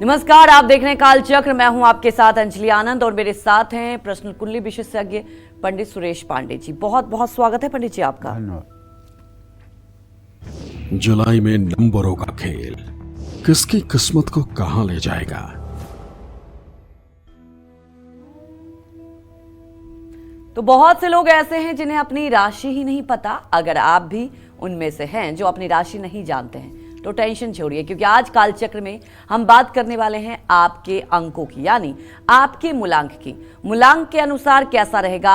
नमस्कार, आप देख रहे हैं कालचक्र। मैं हूं आपके साथ अंजलि आनंद और मेरे साथ हैं प्रश्न कुंडली विशेषज्ञ पंडित सुरेश पांडे जी। बहुत बहुत स्वागत है पंडित जी आपका। धन्यवाद। जुलाई में नंबरों का खेल किसकी किस्मत को कहां ले जाएगा? तो बहुत से लोग ऐसे हैं जिन्हें अपनी राशि ही नहीं पता। अगर आप भी उनमें से हैं जो अपनी राशि नहीं जानते हैं तो टेंशन छोड़िए, क्योंकि आज कालचक्र में हम बात करने वाले हैं आपके अंकों की, यानी आपके मूलांक की। मूलांक के अनुसार कैसा रहेगा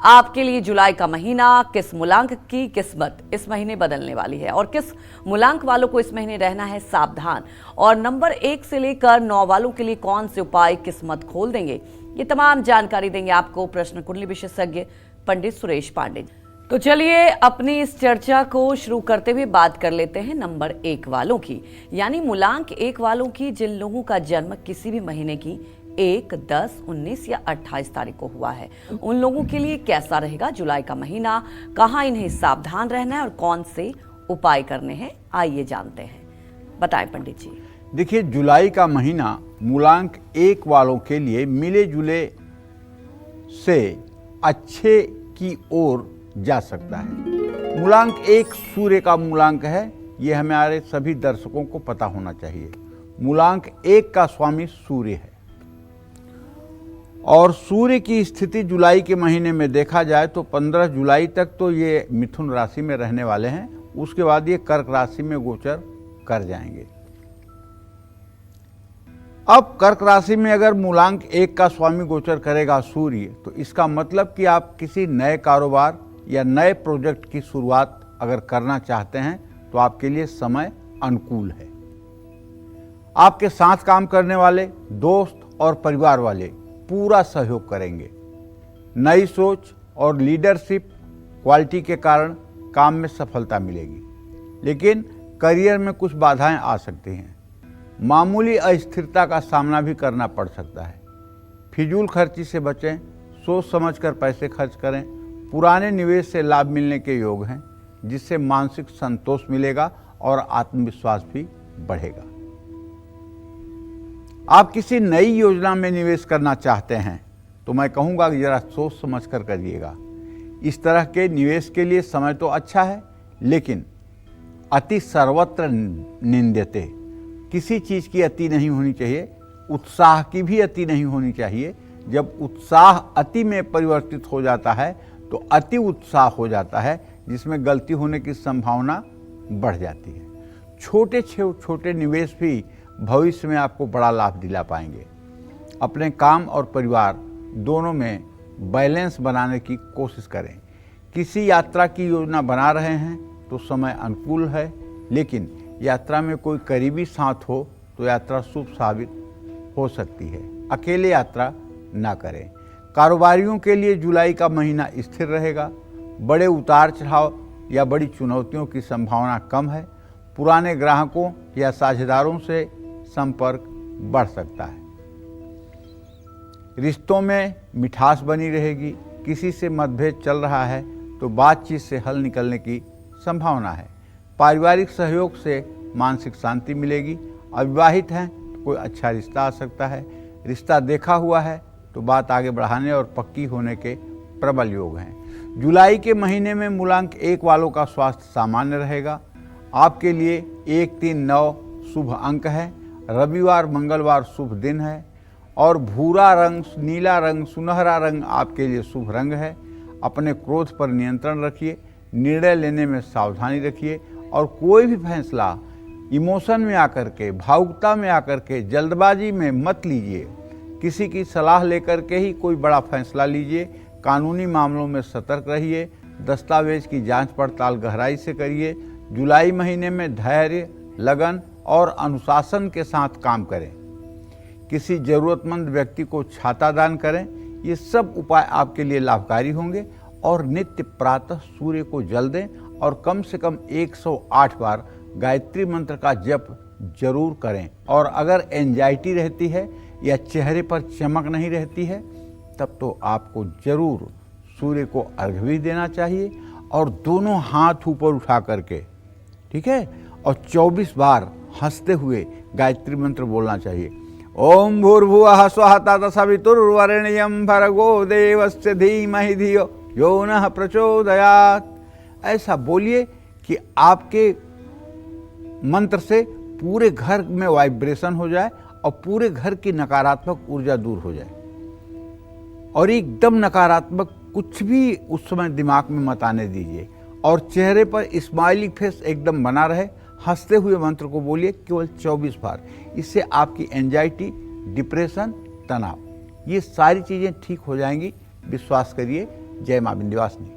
आपके लिए जुलाई का महीना, किस मूलांक की किस्मत इस महीने बदलने वाली है और किस मूलांक वालों को इस महीने रहना है सावधान, और नंबर 1 से लेकर 9 वालों के लिए कौन से उपाय किस्मत खोल देंगे, ये तमाम जानकारी देंगे आपको प्रश्न कुंडली विशेषज्ञ पंडित सुरेश पांडे। तो चलिए अपनी इस चर्चा को शुरू करते हुए बात कर लेते हैं नंबर 1 वालों की, यानी मूलांक 1 वालों की। जिन लोगों का जन्म किसी भी महीने की 1, 10, 19 या 28 तारीख को हुआ है, उन लोगों के लिए कैसा रहेगा जुलाई का महीना, कहां इन्हें सावधान रहना है और कौन से उपाय करने हैं, आइए जानते हैं। बताएं पंडित जी। देखिए, जुलाई का महीना मूलांक 1 वालों के लिए मिले जुले से अच्छे की ओर जा सकता है। मूलांक 1 सूर्य का मूलांक है, ये हमारे सभी दर्शकों को पता होना चाहिए। मूलांक 1 का स्वामी सूर्य है और सूर्य की स्थिति जुलाई के महीने में देखा जाए तो 15 जुलाई तक तो ये मिथुन राशि में रहने वाले हैं। उसके बाद ये कर्क राशि में गोचर कर जाएंगे। अब कर्क राशि में अगर मूलांक 1 का स्वामी गोचर करेगा सूर्य, तो इसका मतलब कि आप किसी नए कारोबार या नए प्रोजेक्ट की शुरुआत अगर करना चाहते हैं तो आपके लिए समय अनुकूल है। आपके साथ काम करने वाले दोस्त और परिवार वाले पूरा सहयोग करेंगे। नई सोच और लीडरशिप क्वालिटी के कारण काम में सफलता मिलेगी, लेकिन करियर में कुछ बाधाएं आ सकती हैं। मामूली अस्थिरता का सामना भी करना पड़ सकता है। फिजूल खर्ची से बचें, सोच समझकर पैसे खर्च करें। पुराने निवेश से लाभ मिलने के योग हैं, जिससे मानसिक संतोष मिलेगा और आत्मविश्वास भी बढ़ेगा। आप किसी नई योजना में निवेश करना चाहते हैं तो मैं कहूँगा कि जरा सोच समझकर करिएगा। इस तरह के निवेश के लिए समय तो अच्छा है, लेकिन अति सर्वत्र निंद्यते। किसी चीज़ की अति नहीं होनी चाहिए, उत्साह की भी अति नहीं होनी चाहिए। जब उत्साह अति में परिवर्तित हो जाता है तो अति उत्साह हो जाता है, जिसमें गलती होने की संभावना बढ़ जाती है। छोटे छोटे निवेश भी भविष्य में आपको बड़ा लाभ दिला पाएंगे। अपने काम और परिवार दोनों में बैलेंस बनाने की कोशिश करें। किसी यात्रा की योजना बना रहे हैं तो समय अनुकूल है, लेकिन यात्रा में कोई करीबी साथ हो तो यात्रा शुभ साबित हो सकती है। अकेले यात्रा ना करें। कारोबारियों के लिए जुलाई का महीना स्थिर रहेगा। बड़े उतार चढ़ाव या बड़ी चुनौतियों की संभावना कम है। पुराने ग्राहकों या साझेदारों से संपर्क बढ़ सकता है। रिश्तों में मिठास बनी रहेगी। किसी से मतभेद चल रहा है तो बातचीत से हल निकलने की संभावना है। पारिवारिक सहयोग से मानसिक शांति मिलेगी। अविवाहित हैं तो कोई अच्छा रिश्ता आ सकता है। रिश्ता देखा हुआ है तो बात आगे बढ़ाने और पक्की होने के प्रबल योग हैं। जुलाई के महीने में मूलांक 1 वालों का स्वास्थ्य सामान्य रहेगा। आपके लिए 1, 3, 9 शुभ अंक है। रविवार मंगलवार शुभ दिन है और भूरा रंग, नीला रंग, सुनहरा रंग आपके लिए शुभ रंग है। अपने क्रोध पर नियंत्रण रखिए। निर्णय लेने में सावधानी रखिए और कोई भी फैसला इमोशन में आकर के, भावुकता में आकर के, जल्दबाजी में मत लीजिए। किसी की सलाह लेकर के ही कोई बड़ा फैसला लीजिए। कानूनी मामलों में सतर्क रहिए। दस्तावेज की जांच पड़ताल गहराई से करिए। जुलाई महीने में धैर्य, लगन और अनुशासन के साथ काम करें। किसी जरूरतमंद व्यक्ति को छाता दान करें। ये सब उपाय आपके लिए लाभकारी होंगे। और नित्य प्रातः सूर्य को जल दें और कम से कम 108 बार गायत्री मंत्र का जप जरूर करें। और अगर एंजाइटी रहती है या चेहरे पर चमक नहीं रहती है, तब तो आपको जरूर सूर्य को अर्घ्य भी देना चाहिए और दोनों हाथ ऊपर उठा करके, ठीक है, और 24 बार हंसते हुए गायत्री मंत्र बोलना चाहिए। ओम भूर्भुवः स्वः तत्सवितुर्वरेण्यं भर्गो देवस्य धीमहि धियो यो नः प्रचोदयात्। ऐसा बोलिए कि आपके मंत्र से पूरे घर में वाइब्रेशन हो जाए और पूरे घर की नकारात्मक ऊर्जा दूर हो जाए, और एकदम नकारात्मक कुछ भी उस समय दिमाग में मत आने दीजिए, और चेहरे पर स्माइली फेस एकदम बना रहे। हंसते हुए मंत्र को बोलिए केवल 24 बार। इससे आपकी एंजाइटी, डिप्रेशन, तनाव, ये सारी चीजें ठीक हो जाएंगी, विश्वास करिए। जय मां विंध्यवासिनी।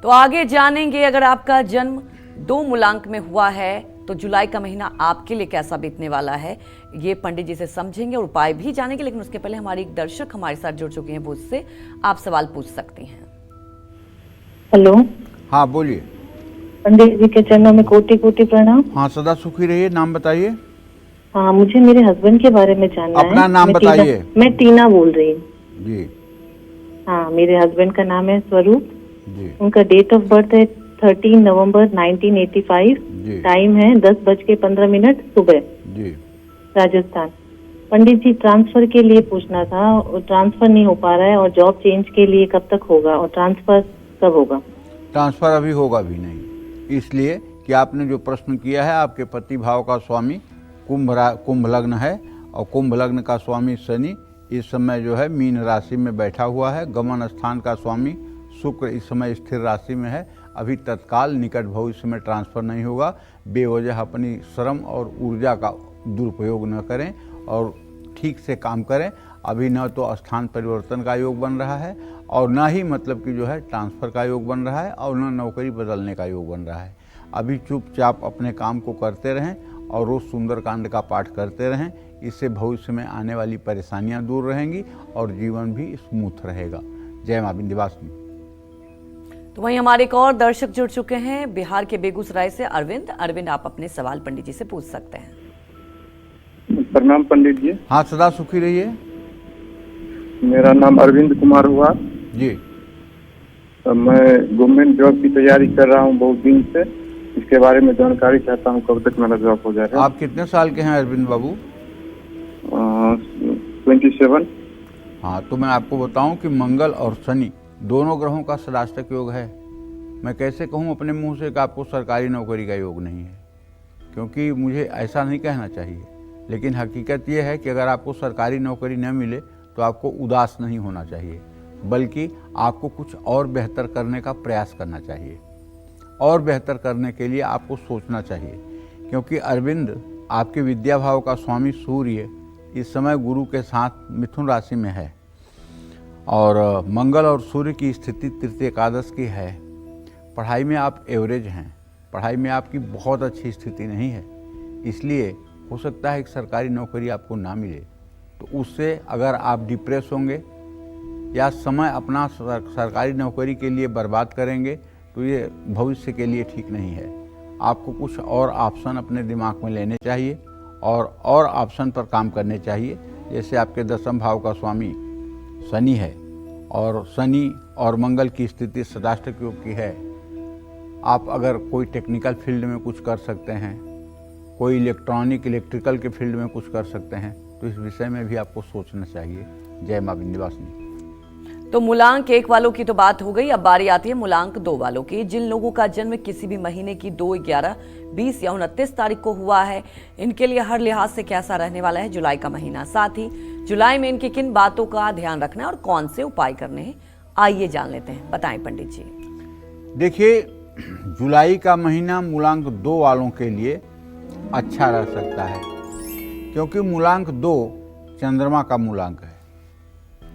तो आगे जानेंगे, अगर आपका जन्म 2 मूलांक में हुआ है तो जुलाई का महीना आपके लिए कैसा बीतने वाला है, ये पंडित जी से समझेंगे और उपाय भी जानेंगे। लेकिन उसके पहले हमारी एक दर्शक हमारे साथ जुड़ चुके हैं, वो उससे आप सवाल पूछ सकती हैं। हेलो। हाँ बोलिए। पंडित जी के चरणों में कोटि कोटि प्रणाम। हाँ सदा सुखी रहिए। नाम बताइए। हाँ, मुझे मेरे हस्बैंड के बारे में जानना है। अपना नाम बताइए। मैं टीना बोल रही हूँ जी। हाँ, मेरे हस्बैंड का नाम है स्वरूप जी। उनका डेट ऑफ बर्थ है 13 नवंबर 1985। जी। टाइम है 10:15 सुबह, जी। राजस्थान। पंडित जी, ट्रांसफर के लिए पूछना था, और ट्रांसफर नहीं हो पा रहा है, और जॉब चेंज के लिए कब तक होगा, और ट्रांसफर कब होगा? ट्रांसफर अभी होगा भी नहीं, इसलिए कि आपने जो प्रश्न किया है, आपके पति भाव का स्वामी कुंभ लग्न है, और कुंभ लग्न का स्वामी शनि इस समय जो है मीन राशि में बैठा हुआ है। गमन स्थान का स्वामी शुक्र इस समय स्थिर राशि में है। अभी तत्काल निकट भविष्य में ट्रांसफर नहीं होगा। बेवजह अपनी श्रम और ऊर्जा का दुरुपयोग न करें और ठीक से काम करें। अभी न तो स्थान परिवर्तन का योग बन रहा है, और न ही मतलब कि जो है ट्रांसफ़र का योग बन रहा है, और न नौकरी बदलने का योग बन रहा है। अभी चुपचाप अपने काम को करते रहें और रोज़ सुंदरकांड का पाठ करते रहें। इससे भविष्य में आने वाली परेशानियां दूर रहेंगी और जीवन भी स्मूथ रहेगा। जय मां विंध्यवासिनी। तो वहीं हमारे एक और दर्शक जुड़ चुके हैं बिहार के बेगूसराय से, अरविंद। अरविंद, आप अपने सवाल पंडित जी से पूछ सकते हैं। प्रणाम पंडित जी। हाँ सदा सुखी रहिए। मेरा नाम अरविंद कुमार हुआ जी। मैं गवर्नमेंट जॉब की तैयारी कर रहा हूँ बहुत दिन से। इसके बारे में जानकारी चाहता हूँ, कब तक मेरा जॉब हो जाएगा। आप कितने साल के हैं अरविंद बाबू? 27। हाँ, तो मैं आपको बताऊं कि मंगल और शनि दोनों ग्रहों का सदाष्टक योग है। मैं कैसे कहूं अपने मुंह से कि आपको सरकारी नौकरी का योग नहीं है, क्योंकि मुझे ऐसा नहीं कहना चाहिए, लेकिन हकीकत यह है कि अगर आपको सरकारी नौकरी न मिले तो आपको उदास नहीं होना चाहिए, बल्कि आपको कुछ और बेहतर करने का प्रयास करना चाहिए। और बेहतर करने के लिए आपको सोचना चाहिए, क्योंकि अरविंद आपके विद्या भाव का स्वामी सूर्य इस समय गुरु के साथ मिथुन राशि में है, और मंगल और सूर्य की स्थिति तृतीय एकादश की है। पढ़ाई में आप एवरेज हैं, पढ़ाई में आपकी बहुत अच्छी स्थिति नहीं है, इसलिए हो सकता है कि सरकारी नौकरी आपको ना मिले। तो उससे अगर आप डिप्रेस होंगे या समय अपना सरकारी नौकरी के लिए बर्बाद करेंगे तो ये भविष्य के लिए ठीक नहीं है। आपको कुछ और ऑप्शन अपने दिमाग में लेने चाहिए और ऑप्शन पर काम करने चाहिए। जैसे आपके 10वें भाव का स्वामी शनि है, और शनि और मंगल की स्थिति सदाष्टक योग की है। आप अगर कोई टेक्निकल फील्ड में कुछ कर सकते हैं, कोई इलेक्ट्रिकल के फील्ड में कुछ कर सकते हैं, तो इस विषय में भी आपको सोचना चाहिए। जय मां विंध्यवासिनी। तो मूलांक 1 वालों की तो बात हो गई, अब बारी आती है मूलांक 2 वालों की। जिन लोगों का जन्म किसी भी महीने की 2, 11, 20 या 29 तारीख को हुआ है, इनके लिए हर लिहाज से कैसा रहने वाला है जुलाई का महीना। साथ ही जुलाई में इनकी किन बातों का ध्यान रखना है और कौन से उपाय करने हैं, आइए जान लेते हैं। बताएं पंडित जी। देखिए, जुलाई का महीना मूलांक 2 वालों के लिए अच्छा रह सकता है, क्योंकि मूलांक 2 चंद्रमा का मूलांक है।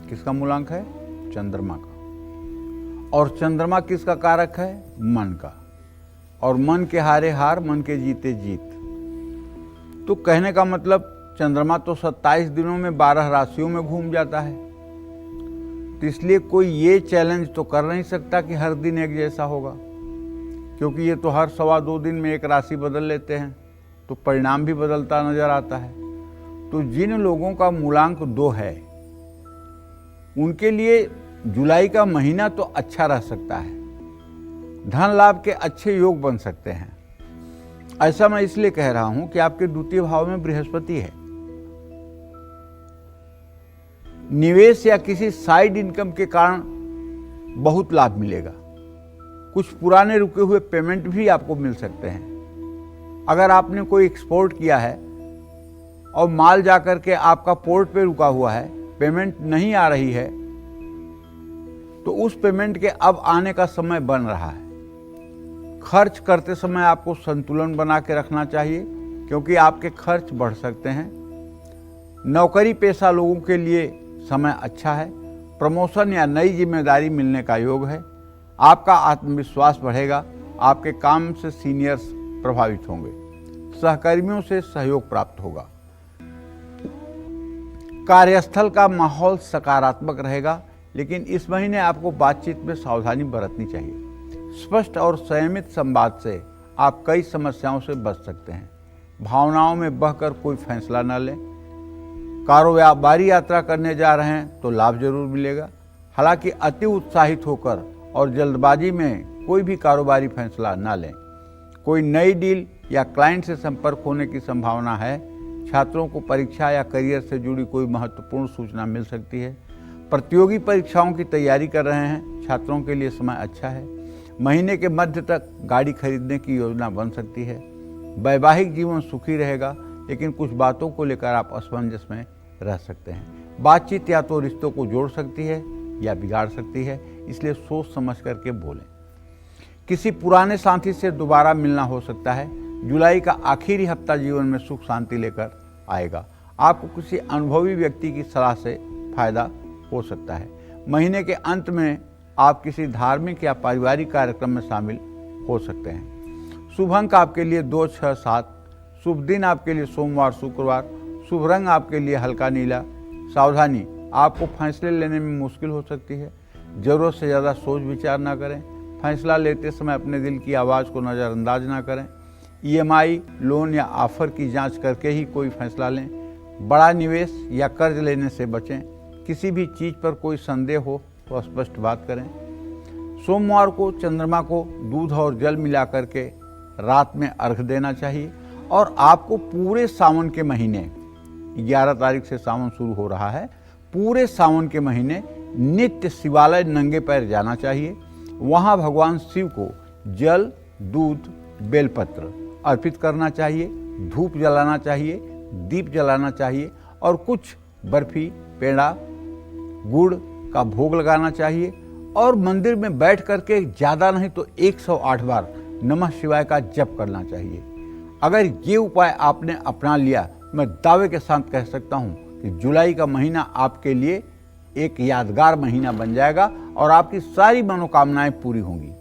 किसका मूलांक है? चंद्रमा का। और चंद्रमा किसका कारक है? मन का। और मन के हारे हार, मन के जीते जीत। तो कहने का मतलब चंद्रमा तो 27 दिनों में 12 राशियों में घूम जाता है, तो इसलिए कोई ये चैलेंज तो कर नहीं सकता कि हर दिन एक जैसा होगा, क्योंकि ये तो हर 2.25 दिन में एक राशि बदल लेते हैं, तो परिणाम भी बदलता नजर आता है। तो जिन लोगों का मूलांक 2 है, उनके लिए जुलाई का महीना तो अच्छा रह सकता है। धन लाभ के अच्छे योग बन सकते हैं, ऐसा मैं इसलिए कह रहा हूं कि आपके द्वितीय भाव में बृहस्पति है। निवेश या किसी साइड इनकम के कारण बहुत लाभ मिलेगा। कुछ पुराने रुके हुए पेमेंट भी आपको मिल सकते हैं। अगर आपने कोई एक्सपोर्ट किया है और माल जाकर के आपका पोर्ट पे रुका हुआ है, पेमेंट नहीं आ रही है, तो उस पेमेंट के अब आने का समय बन रहा है। खर्च करते समय आपको संतुलन बना के रखना चाहिए, क्योंकि आपके खर्च बढ़ सकते हैं। नौकरी पेशा लोगों के लिए समय अच्छा है। प्रमोशन या नई जिम्मेदारी मिलने का योग है। आपका आत्मविश्वास बढ़ेगा। आपके काम से सीनियर्स प्रभावित होंगे। सहकर्मियों से सहयोग प्राप्त होगा। कार्यस्थल का माहौल सकारात्मक रहेगा, लेकिन इस महीने आपको बातचीत में सावधानी बरतनी चाहिए। स्पष्ट और संयमित संवाद से आप कई समस्याओं से बच सकते हैं। भावनाओं में बहकर कोई फैसला न लें। कारोबारी यात्रा करने जा रहे हैं तो लाभ जरूर मिलेगा। हालांकि अति उत्साहित होकर और जल्दबाजी में कोई भी कारोबारी फैसला न लें। कोई नई डील या क्लाइंट से संपर्क होने की संभावना है। छात्रों को परीक्षा या करियर से जुड़ी कोई महत्वपूर्ण सूचना मिल सकती है। प्रतियोगी परीक्षाओं की तैयारी कर रहे हैं, छात्रों के लिए समय अच्छा है। महीने के मध्य तक गाड़ी खरीदने की योजना बन सकती है। वैवाहिक जीवन सुखी रहेगा, लेकिन कुछ बातों को लेकर आप असमंजस में रह सकते हैं। बातचीत या तो रिश्तों को जोड़ सकती है या बिगाड़ सकती है, इसलिए सोच समझ करके बोलें। किसी पुराने साथी से दोबारा मिलना हो सकता है। जुलाई का आखिरी हफ्ता जीवन में सुख शांति लेकर आएगा। आपको किसी अनुभवी व्यक्ति की सलाह से फायदा हो सकता है। महीने के अंत में आप किसी धार्मिक या पारिवारिक कार्यक्रम में शामिल हो सकते हैं। शुभ अंक आपके लिए 2, 6, 7। शुभ दिन आपके लिए सोमवार, शुक्रवार। शुभ रंग आपके लिए हल्का नीला। सावधानी, आपको फैसले लेने में मुश्किल हो सकती है। जरूरत से ज़्यादा सोच विचार ना करें। फैसला लेते समय अपने दिल की आवाज़ को नज़रअंदाज ना करें। EMI, लोन या ऑफर की जांच करके ही कोई फैसला लें। बड़ा निवेश या कर्ज लेने से बचें। किसी भी चीज़ पर कोई संदेह हो तो स्पष्ट बात करें। सोमवार को चंद्रमा को दूध और जल मिला करके रात में अर्घ देना चाहिए। और आपको पूरे सावन के महीने, 11 तारीख से सावन शुरू हो रहा है, पूरे सावन के महीने नित्य शिवालय नंगे पैर जाना चाहिए। वहाँ भगवान शिव को जल, दूध, बेलपत्र अर्पित करना चाहिए। धूप जलाना चाहिए, दीप जलाना चाहिए और कुछ बर्फी, पेड़ा, गुड़ का भोग लगाना चाहिए। और मंदिर में बैठ करके ज़्यादा नहीं तो 108 बार नमः शिवाय का जप करना चाहिए। अगर ये उपाय आपने अपना लिया, मैं दावे के साथ कह सकता हूँ कि जुलाई का महीना आपके लिए एक यादगार महीना बन जाएगा और आपकी सारी मनोकामनाएं पूरी होंगी।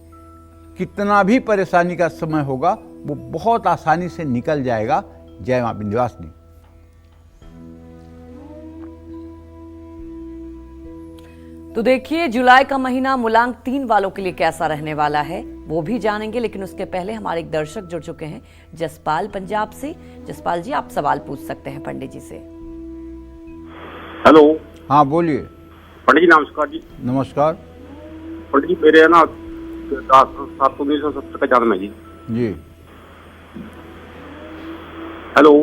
कितना भी परेशानी का समय होगा वो बहुत आसानी से निकल जाएगा। जय मां विंध्यवासिनी। तो देखिए जुलाई का महीना मूलांक 3 वालों के लिए कैसा रहने वाला है वो भी जानेंगे, लेकिन उसके पहले हमारे एक दर्शक जुड़ चुके हैं जसपाल पंजाब से। जसपाल जी, आप सवाल पूछ सकते हैं पंडित जी से। हेलो। हाँ बोलिए। पंडित जी नमस्कार जी। नमस्कार। पंडित जी मेरे है ना 7/1970 का जन्म है जी। जी। हेलो।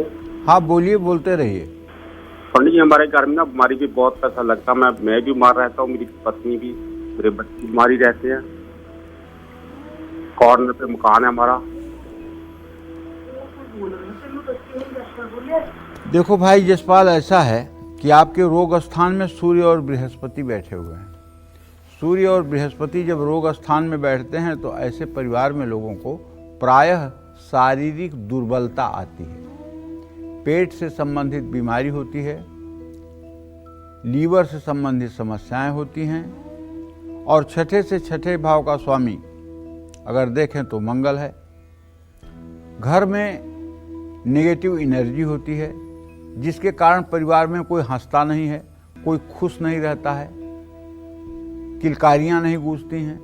हाँ बोलिए, बोलते रहिए। पंडित जी हमारे घर में ना बीमारी भी बहुत पैसा लगता है। मैं भी बीमार रहता हूँ, मेरी पत्नी भी, मेरे बच्चे बीमारी रहते हैं। कॉर्नर पे मकान है हमारा। देखो भाई जसपाल, ऐसा है कि आपके रोग स्थान में सूर्य और बृहस्पति बैठे हुए हैं। सूर्य और बृहस्पति जब रोग स्थान में बैठते हैं तो ऐसे परिवार में लोगों को प्रायः शारीरिक दुर्बलता आती है। पेट से संबंधित बीमारी होती है, लीवर से संबंधित समस्याएं होती हैं। और छठे से छठे भाव का स्वामी अगर देखें तो मंगल है। घर में नेगेटिव एनर्जी होती है, जिसके कारण परिवार में कोई हंसता नहीं है, कोई खुश नहीं रहता है, किलकारियां नहीं गूंजती हैं।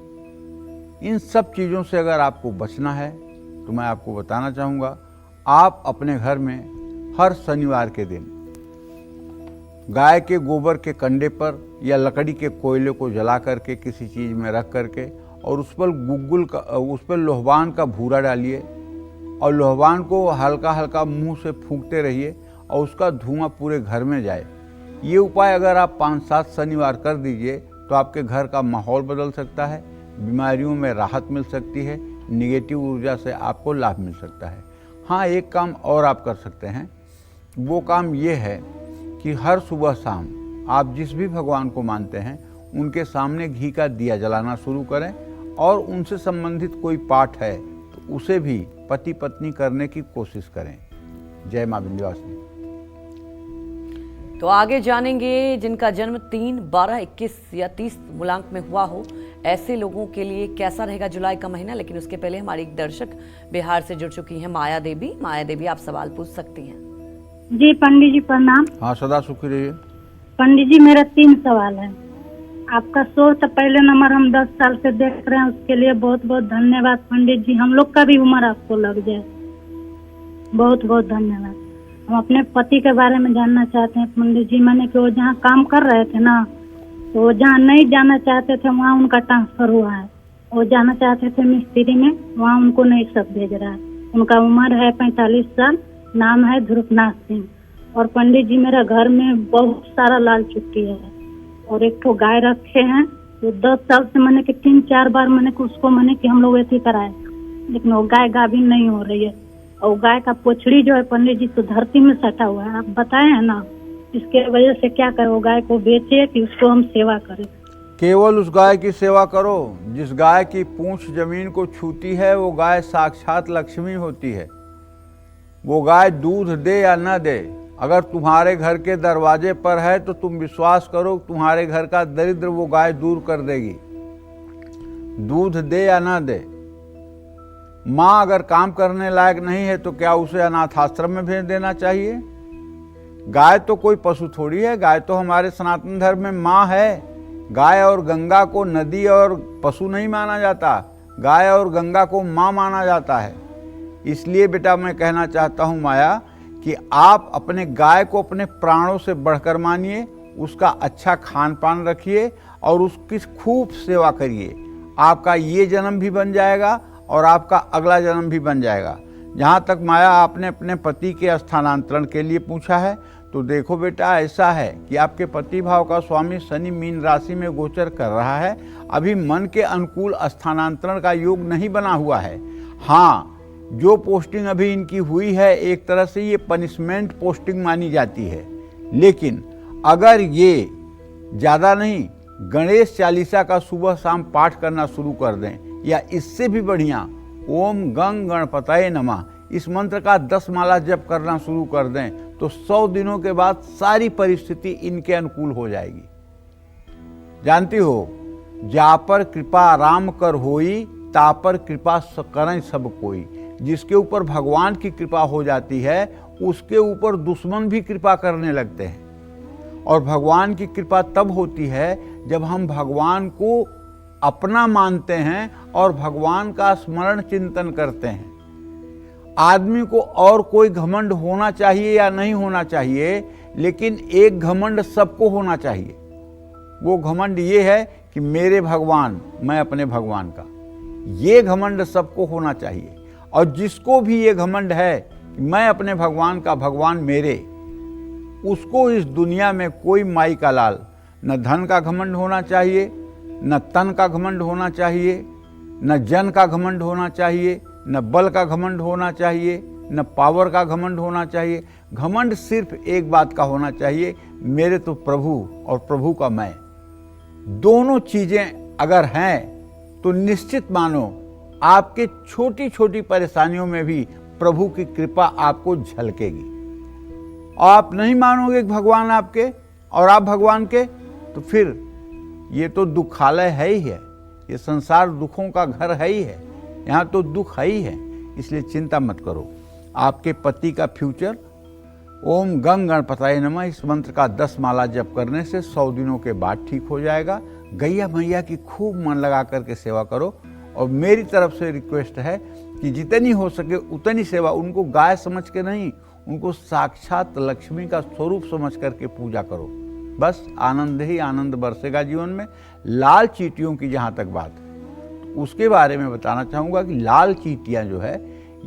इन सब चीज़ों से अगर आपको बचना है तो मैं आपको बताना चाहूँगा, आप अपने घर में हर शनिवार के दिन गाय के गोबर के कंडे पर या लकड़ी के कोयले को जला करके किसी चीज़ में रख करके और उस पर लोहवान का भूरा डालिए और लोहवान को हल्का हल्का मुंह से फूंकते रहिए और उसका धुआं पूरे घर में जाए। ये उपाय अगर आप 5-7 शनिवार कर दीजिए तो आपके घर का माहौल बदल सकता है, बीमारियों में राहत मिल सकती है, निगेटिव ऊर्जा से आपको लाभ मिल सकता है। हाँ, एक काम और आप कर सकते हैं। वो काम ये है कि हर सुबह शाम आप जिस भी भगवान को मानते हैं उनके सामने घी का दिया जलाना शुरू करें और उनसे संबंधित कोई पाठ है तो उसे भी पति पत्नी करने की कोशिश करें। जय मां विंध्यवासिनी। तो आगे जानेंगे जिनका जन्म 3, 12, 21 या 30 मूलांक में हुआ हो, ऐसे लोगों के लिए कैसा रहेगा जुलाई का महीना। लेकिन उसके पहले हमारी एक दर्शक बिहार से जुड़ चुकी हैं, माया देवी। माया देवी, आप सवाल पूछ सकती हैं। जी पंडित जी प्रणाम। हाँ, सदा सुखी रहिए। पंडित जी मेरा 3 सवाल है। आपका शो तो पहले नंबर हम 10 साल से देख रहे हैं, उसके लिए बहुत बहुत धन्यवाद पंडित जी। हम लोग का भी उम्र आपको लग जाए, बहुत बहुत धन्यवाद। हम अपने पति के बारे में जानना चाहते हैं पंडित जी। मैंने कि वो जहाँ काम कर रहे थे ना, तो वो जहाँ नहीं जाना चाहते थे वहाँ उनका ट्रांसफर हुआ है। वो जाना चाहते थे मिस्त्री में, वहाँ उनको नहीं सब भेज रहा है। उनका उम्र है 45 साल, नाम है ध्रुवनाथ सिंह। और पंडित जी मेरा घर में बहुत सारा लाल चुट्टी है और एक तो गाय रखे हैं। तो 10 साल से मैंने कि 3-4 बार मैंने कि उसको मैंने कि हम लोग ऐसी कराए, लेकिन वो गाय गाभिन नहीं हो रही है। और गाय का पोछड़ी जो है पंडित जी तो धरती में सटा हुआ है। आप बताए हैं ना, इसके वजह से क्या करें? वो गाय को बेचे कि उसको हम सेवा करें? केवल उस गाय की सेवा करो जिस गाय की पूंछ जमीन को छूती है। वो गाय साक्षात लक्ष्मी होती है। वो गाय दूध दे या न दे, अगर तुम्हारे घर के दरवाजे पर है तो तुम विश्वास करो तुम्हारे घर का दरिद्र वो गाय दूर कर देगी, दूध दे या ना दे। माँ अगर काम करने लायक नहीं है तो क्या उसे अनाथ आश्रम में भेज देना चाहिए? गाय तो कोई पशु थोड़ी है, गाय तो हमारे सनातन धर्म में माँ है। गाय और गंगा को नदी और पशु नहीं माना जाता, गाय और गंगा को माँ माना जाता है। इसलिए बेटा मैं कहना चाहता हूँ माया कि आप अपने गाय को अपने प्राणों से बढ़कर मानिए, उसका अच्छा खान पान रखिए और उसकी खूब सेवा करिए। आपका ये जन्म भी बन जाएगा और आपका अगला जन्म भी बन जाएगा। जहाँ तक माया आपने अपने पति के स्थानांतरण के लिए पूछा है, तो देखो बेटा ऐसा है कि आपके पति भाव का स्वामी शनि मीन राशि में गोचर कर रहा है। अभी मन के अनुकूल स्थानांतरण का योग नहीं बना हुआ है। हाँ, जो पोस्टिंग अभी इनकी हुई है एक तरह से ये पनिशमेंट पोस्टिंग मानी जाती है। लेकिन अगर ये ज़्यादा नहीं, गणेश चालीसा का सुबह शाम पाठ करना शुरू कर दें या इससे भी बढ़िया ओम गंग गणपतये नमः इस मंत्र का 10 माला जप करना शुरू कर दें तो 100 दिनों के बाद सारी परिस्थिति इनके अनुकूल हो जाएगी। जानती हो, जा पर कृपा राम कर होई, ता पर कृपा करें सब कोई। जिसके ऊपर भगवान की कृपा हो जाती है उसके ऊपर दुश्मन भी कृपा करने लगते हैं। और भगवान की कृपा तब होती है जब हम भगवान को अपना मानते हैं और भगवान का स्मरण चिंतन करते हैं। आदमी को और कोई घमंड होना चाहिए या नहीं होना चाहिए, लेकिन एक घमंड सबको होना चाहिए। वो घमंड ये है कि मेरे भगवान, मैं अपने भगवान का, ये घमंड सबको होना चाहिए। और जिसको भी ये घमंड है कि मैं अपने भगवान का, भगवान मेरे, उसको इस दुनिया में कोई माई का लाल, न धन का घमंड होना चाहिए, न तन का घमंड होना चाहिए, न जन का घमंड होना चाहिए, न बल का घमंड होना चाहिए, न पावर का घमंड होना चाहिए। घमंड सिर्फ एक बात का होना चाहिए, मेरे तो प्रभु और प्रभु का मैं। दोनों चीजें अगर हैं तो निश्चित मानो आपके छोटी छोटी परेशानियों में भी प्रभु की कृपा आपको झलकेगी। आप नहीं मानोगे भगवान आपके और आप भगवान के, तो फिर ये तो दुखालय है ही है, ये संसार दुखों का घर है ही है, यहाँ तो दुख है ही है। इसलिए चिंता मत करो, आपके पति का फ्यूचर ओम गंग गणपतये नमः इस मंत्र का 10 माला जप करने से 100 दिनों के बाद ठीक हो जाएगा। गैया मैया की खूब मन लगा करके सेवा करो। और मेरी तरफ से रिक्वेस्ट है कि जितनी हो सके उतनी सेवा, उनको गाय समझ के नहीं, उनको साक्षात लक्ष्मी का स्वरूप समझ करके पूजा करो। बस आनंद ही आनंद बरसेगा जीवन में। लाल चींटियों की जहाँ तक बात है, उसके बारे में बताना चाहूँगा कि लाल चींटियाँ जो है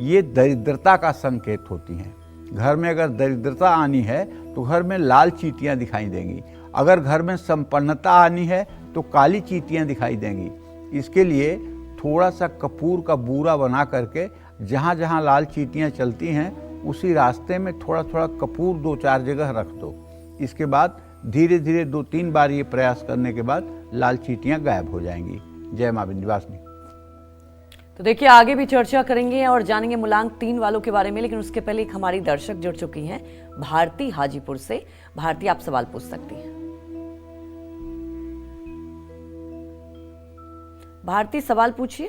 ये दरिद्रता का संकेत होती हैं। घर में अगर दरिद्रता आनी है तो घर में लाल चींटियाँ दिखाई देंगी। अगर घर में संपन्नता आनी है तो काली चींटियाँ दिखाई देंगी। इसके लिए थोड़ा सा कपूर का बूरा बना करके जहाँ जहाँ लाल चींटियाँ चलती हैं उसी रास्ते में थोड़ा थोड़ा कपूर 2-4 जगह रख दो। इसके बाद धीरे धीरे 2-3 बार ये प्रयास करने के बाद लाल चींटियाँ गायब हो जाएंगी। जय मां विंध्यवासिनी। तो देखिए आगे भी चर्चा करेंगे और जानेंगे मूलांक 3 वालों के बारे में, लेकिन उसके पहले एक हमारी दर्शक जुड़ चुकी हैं भारती हाजीपुर से। भारती, आप सवाल पूछ सकती हैं। भारती, सवाल पूछिए।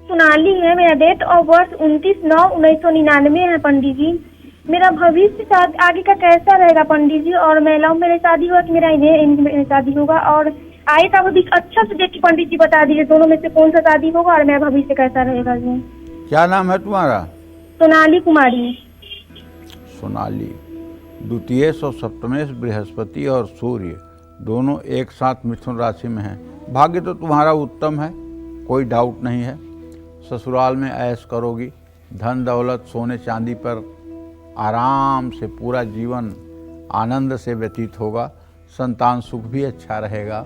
सोनाली है, मेरा डेट ऑफ बर्थ 29/9/1999 है पंडित जी। मेरा भविष्य आगे का कैसा रहेगा पंडित जी? और मैं लव मेरे शादी होगा कि मेरा इन्हें शादी होगा? और आगे का भविष्य अच्छा से देख के पंडित जी बता दीजिए, दोनों में से कौन सा शादी होगा और मेरा भविष्य कैसा रहेगा जी? क्या नाम है तुम्हारा? सोनाली कुमारी। सोनाली। द्वितीय और सप्तमेश बृहस्पति और सूर्य दोनों एक साथ मिथुन राशि में हैं। भाग्य तो तुम्हारा उत्तम है, कोई डाउट नहीं है। ससुराल में ऐश करोगी, धन दौलत सोने चांदी पर आराम से पूरा जीवन आनंद से व्यतीत होगा। संतान सुख भी अच्छा रहेगा,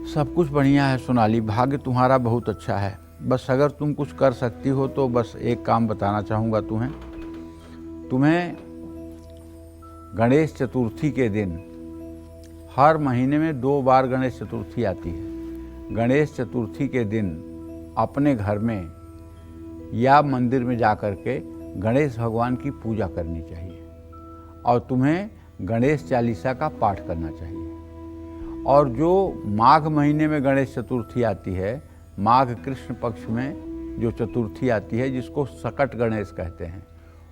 सब कुछ बढ़िया है सोनाली। भाग्य तुम्हारा बहुत अच्छा है। बस अगर तुम कुछ कर सकती हो तो बस एक काम बताना चाहूँगा तुम्हें गणेश चतुर्थी के दिन, हर महीने में 2 बार गणेश चतुर्थी आती है। गणेश चतुर्थी के दिन अपने घर में या मंदिर में जा कर के गणेश भगवान की पूजा करनी चाहिए और तुम्हें गणेश चालीसा का पाठ करना चाहिए। और जो माघ महीने में गणेश चतुर्थी आती है, माघ कृष्ण पक्ष में जो चतुर्थी आती है जिसको सकट गणेश कहते हैं,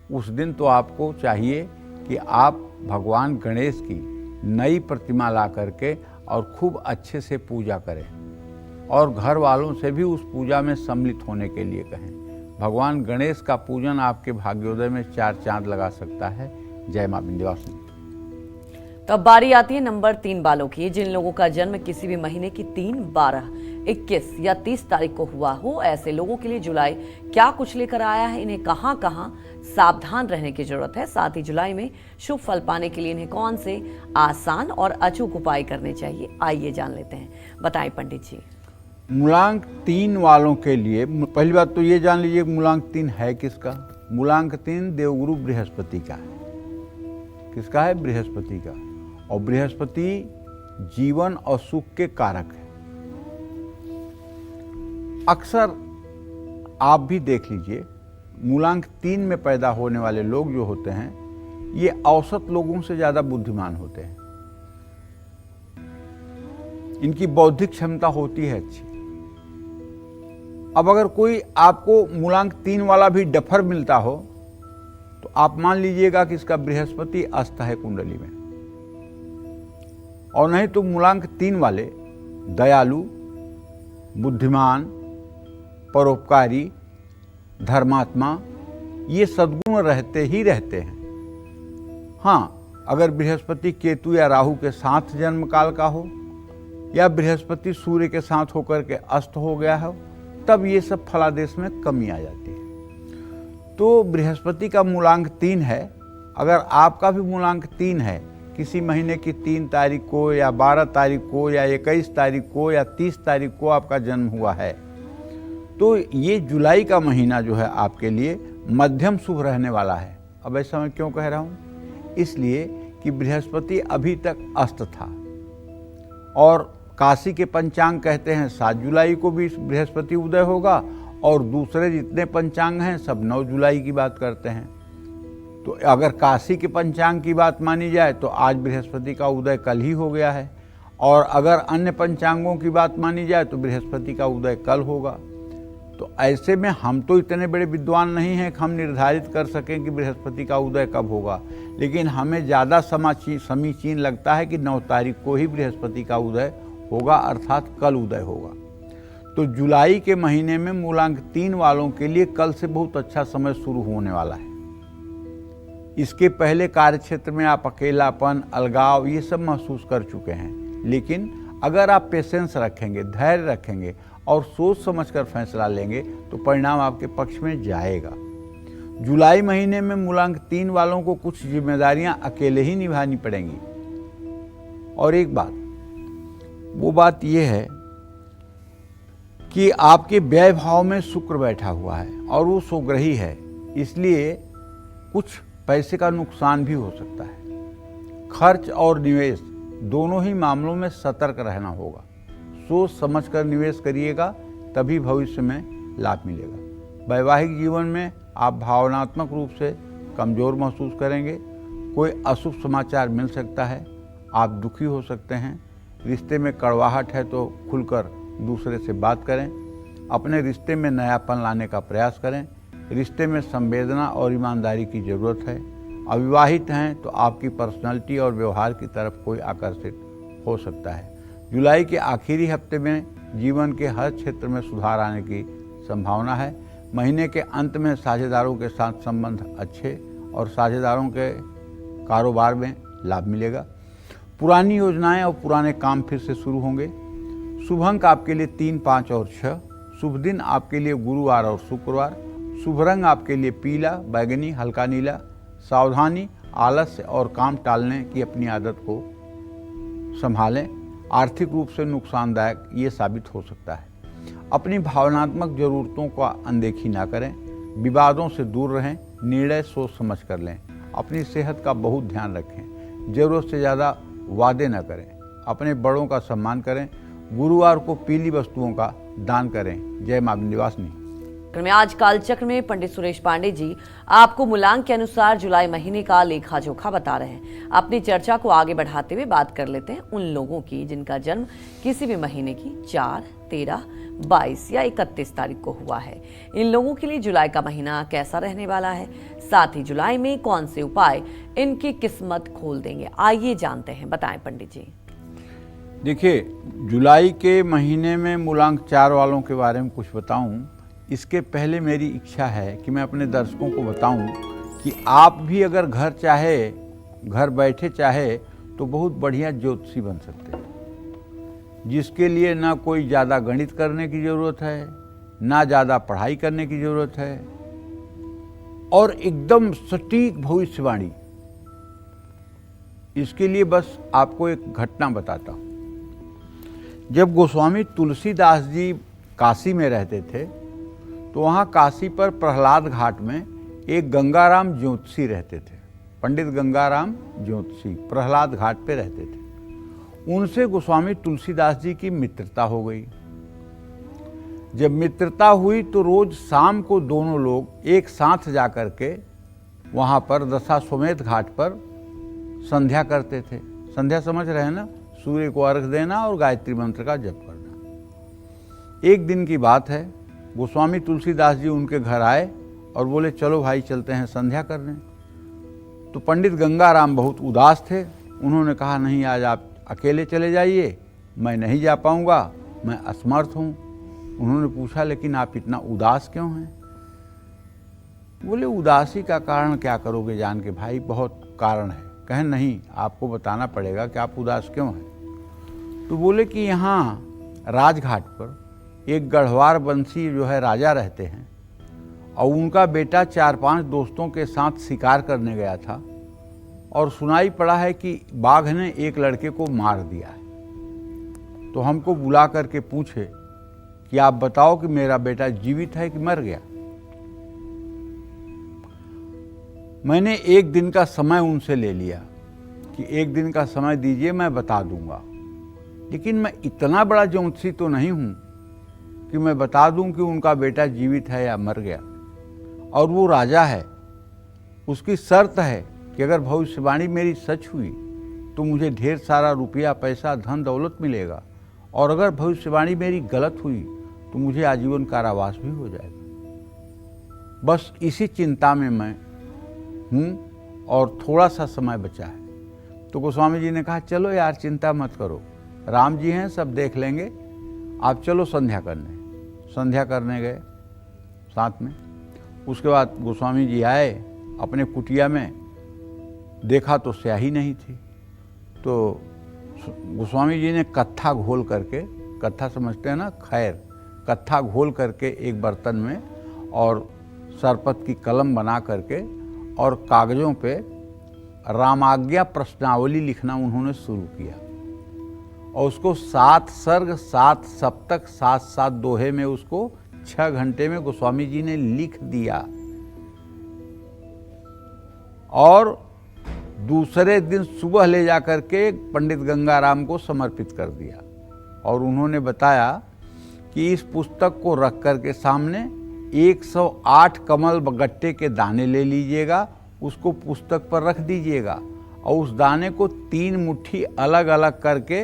उस दिन तो आपको चाहिए कि आप भगवान गणेश की नई प्रतिमा ला करके और खूब अच्छे से पूजा करें और घर वालों से भी उस पूजा में सम्मिलित होने के लिए कहें। भगवान गणेश का पूजन आपके भाग्योदय में 4 चांद लगा सकता है। जय मां विंध्यवासिनी। तो अब बारी आती है नंबर 3 वालों की। जिन लोगों का जन्म किसी भी महीने की 3, 12, 21 या 30 तारीख को हुआ हो, ऐसे लोगों के लिए जुलाई क्या कुछ लेकर आया है, इन्हें कहां कहां सावधान रहने की जरूरत है, साथ ही जुलाई में शुभ फल पाने के लिए इन्हें कौन से आसान और अचूक उपाय करने चाहिए, आइए जान लेते हैं। बताएं पंडित जी। मूलांक 3 वालों के लिए पहली बात तो ये जान लीजिए मूलांक 3 है किसका। मूलांक 3 देवगुरु बृहस्पति का है। किसका है? बृहस्पति का। और बृहस्पति जीवन और सुख के कारक है। अक्सर आप भी देख लीजिए, मूलांक 3 में पैदा होने वाले लोग जो होते हैं ये औसत लोगों से ज्यादा बुद्धिमान होते हैं। इनकी बौद्धिक क्षमता होती है अच्छी। अब अगर कोई आपको मूलांक 3 वाला भी डफर मिलता हो तो आप मान लीजिएगा कि इसका बृहस्पति अस्त है कुंडली में। और नहीं तो मूलांक 3 वाले दयालु, बुद्धिमान, परोपकारी, धर्मात्मा, ये सद्गुण रहते ही रहते हैं। हाँ, अगर बृहस्पति केतु या राहु के साथ जन्म काल का हो या बृहस्पति सूर्य के साथ होकर के अस्त हो गया हो, तब ये सब फलादेश में कमी आ जाती है। तो बृहस्पति का मूलांक 3 है। अगर आपका भी मूलांक 3 है, किसी महीने की 3 तारीख को या 12 तारीख को या 21 तारीख को या 30 तारीख को आपका जन्म हुआ है, तो ये जुलाई का महीना जो है आपके लिए मध्यम शुभ रहने वाला है। अब ऐसा मैं क्यों कह रहा हूँ? इसलिए कि बृहस्पति अभी तक अस्त था और काशी के पंचांग कहते हैं 7 जुलाई को भी बृहस्पति उदय होगा और दूसरे जितने पंचांग हैं सब 9 जुलाई की बात करते हैं। तो अगर काशी के पंचांग की बात मानी जाए तो आज बृहस्पति का उदय कल ही हो गया है, और अगर अन्य पंचांगों की बात मानी जाए तो बृहस्पति का उदय कल होगा। तो ऐसे में हम तो इतने बड़े विद्वान नहीं हैं कि हम निर्धारित कर सकें कि बृहस्पति का उदय कब होगा, लेकिन हमें ज़्यादा समीचीन लगता है कि 9 तारीख को ही बृहस्पति का उदय होगा, अर्थात कल उदय होगा। तो जुलाई के महीने में मूलांक 3 वालों के लिए कल से बहुत अच्छा समय शुरू होने वाला है। इसके पहले कार्यक्षेत्र में आप अकेलापन, अलगाव ये सब महसूस कर चुके हैं, लेकिन अगर आप पेशेंस रखेंगे, धैर्य रखेंगे और सोच समझकर फैसला लेंगे तो परिणाम आपके पक्ष में जाएगा। जुलाई महीने में मूलांक 3 वालों को कुछ जिम्मेदारियां अकेले ही निभानी पड़ेंगी। और एक बात, वो बात यह है कि आपके व्यय भाव में शुक्र बैठा हुआ है और वो स्वग्रही है, इसलिए कुछ पैसे का नुकसान भी हो सकता है। खर्च और निवेश दोनों ही मामलों में सतर्क रहना होगा। सोच समझकर निवेश करिएगा, तभी भविष्य में लाभ मिलेगा। वैवाहिक जीवन में आप भावनात्मक रूप से कमज़ोर महसूस करेंगे। कोई अशुभ समाचार मिल सकता है, आप दुखी हो सकते हैं। रिश्ते में कड़वाहट है तो खुलकर दूसरे से बात करें। अपने रिश्ते में नयापन लाने का प्रयास करें। रिश्ते में संवेदना और ईमानदारी की ज़रूरत है। अविवाहित हैं तो आपकी पर्सनालिटी और व्यवहार की तरफ कोई आकर्षित हो सकता है। जुलाई के आखिरी हफ्ते में जीवन के हर क्षेत्र में सुधार आने की संभावना है। महीने के अंत में साझेदारों के साथ संबंध अच्छे और साझेदारों के कारोबार में लाभ मिलेगा। पुरानी योजनाएं और पुराने काम फिर से शुरू होंगे। शुभ अंक आपके लिए 3, 5 और 6। शुभ दिन आपके लिए गुरुवार और शुक्रवार। शुभ रंग आपके लिए पीला, बैगनी, हल्का नीला। सावधानी, आलस्य और काम टालने की अपनी आदत को संभालें। आर्थिक रूप से नुकसानदायक ये साबित हो सकता है। अपनी भावनात्मक ज़रूरतों का अनदेखी ना करें। विवादों से दूर रहें। निर्णय सोच समझ कर लें। अपनी सेहत का बहुत ध्यान रखें। ज़रूरत से ज़्यादा वादे न करें। अपने बड़ों का सम्मान करें। गुरुवार को पीली वस्तुओं का दान करें। जय मां विंध्यवासिनी। में आज कालचक्र में पंडित सुरेश पांडे जी आपको मूलांक के अनुसार जुलाई महीने का लेखा जोखा बता रहे हैं। अपनी चर्चा को आगे बढ़ाते हुए बात कर लेते हैं उन लोगों की जिनका जन्म किसी भी महीने की 4, 13, 22 या 31 तारीख को हुआ है। इन लोगों के लिए जुलाई का महीना कैसा रहने वाला है, साथ ही जुलाई में कौन से उपाय इनकी किस्मत खोल देंगे, आइए जानते हैं। बताएं पंडित जी। देखिए, जुलाई के महीने में मूलांक 4 वालों के बारे में कुछ बताऊं, इसके पहले मेरी इच्छा है कि मैं अपने दर्शकों को बताऊं कि आप भी अगर घर बैठे चाहे तो बहुत बढ़िया ज्योतिषी बन सकते हैं, जिसके लिए ना कोई ज़्यादा गणित करने की ज़रूरत है, ना ज़्यादा पढ़ाई करने की ज़रूरत है, और एकदम सटीक भविष्यवाणी। इसके लिए बस आपको एक घटना बताता हूँ। जब गोस्वामी तुलसीदास जी काशी में रहते थे तो वहाँ काशी पर प्रहलाद घाट में एक गंगाराम ज्योतिषी रहते थे। पंडित गंगाराम ज्योतिषी प्रहलाद घाट पे रहते थे। उनसे गोस्वामी तुलसीदास जी की मित्रता हो गई। जब मित्रता हुई तो रोज शाम को दोनों लोग एक साथ जाकर के वहाँ पर दशाश्वमेध घाट पर संध्या करते थे। संध्या समझ रहे हैं ना? सूर्य को अर्घ देना और गायत्री मंत्र का जप करना। एक दिन की बात है, गोस्वामी तुलसीदास जी उनके घर आए और बोले, चलो भाई चलते हैं संध्या करने। तो पंडित गंगाराम बहुत उदास थे। उन्होंने कहा, नहीं, आज आप अकेले चले जाइए, मैं नहीं जा पाऊंगा, मैं असमर्थ हूँ। उन्होंने पूछा, लेकिन आप इतना उदास क्यों हैं? बोले, उदासी का कारण क्या करोगे जान के भाई, बहुत कारण है। कहें, नहीं, आपको बताना पड़ेगा कि आप उदास क्यों हैं। तो बोले कि यहाँ राजघाट पर एक गढ़वार बंसी जो है राजा रहते हैं, और उनका बेटा 4-5 दोस्तों के साथ शिकार करने गया था और सुनाई पड़ा है कि बाघ ने एक लड़के को मार दिया है। तो हमको बुला करके पूछे कि आप बताओ कि मेरा बेटा जीवित है कि मर गया। मैंने एक दिन का समय उनसे ले लिया कि एक दिन का समय दीजिए, मैं बता दूंगा। लेकिन मैं इतना बड़ा ज्योतिषी तो नहीं हूं कि मैं बता दूं कि उनका बेटा जीवित है या मर गया। और वो राजा है, उसकी शर्त है कि अगर भविष्यवाणी मेरी सच हुई तो मुझे ढेर सारा रुपया, पैसा, धन दौलत मिलेगा, और अगर भविष्यवाणी मेरी गलत हुई तो मुझे आजीवन कारावास भी हो जाएगा। बस इसी चिंता में मैं हूँ और थोड़ा सा समय बचा है। तो गोस्वामी जी ने कहा, चलो यार चिंता मत करो, राम जी हैं, सब देख लेंगे, आप चलो संध्या करने। संध्या करने गए साथ में। उसके बाद गोस्वामी जी आए अपने कुटिया में, देखा तो स्याही नहीं थी। तो गोस्वामी जी ने कत्था घोल करके, कत्था समझते हैं ना, खैर, कत्था घोल करके एक बर्तन में और सरपत की कलम बना करके और कागज़ों पे रामाज्ञा प्रश्नावली लिखना उन्होंने शुरू किया और उसको 7 सर्ग 7 सप्तक 7 दोहे में उसको 6 घंटे में गोस्वामी जी ने लिख दिया और दूसरे दिन सुबह ले जाकर के पंडित गंगाराम को समर्पित कर दिया। और उन्होंने बताया कि इस पुस्तक को रख कर के सामने 108 कमल गट्टे के दाने ले लीजिएगा, उसको पुस्तक पर रख दीजिएगा और उस दाने को 3 मुट्ठी अलग अलग करके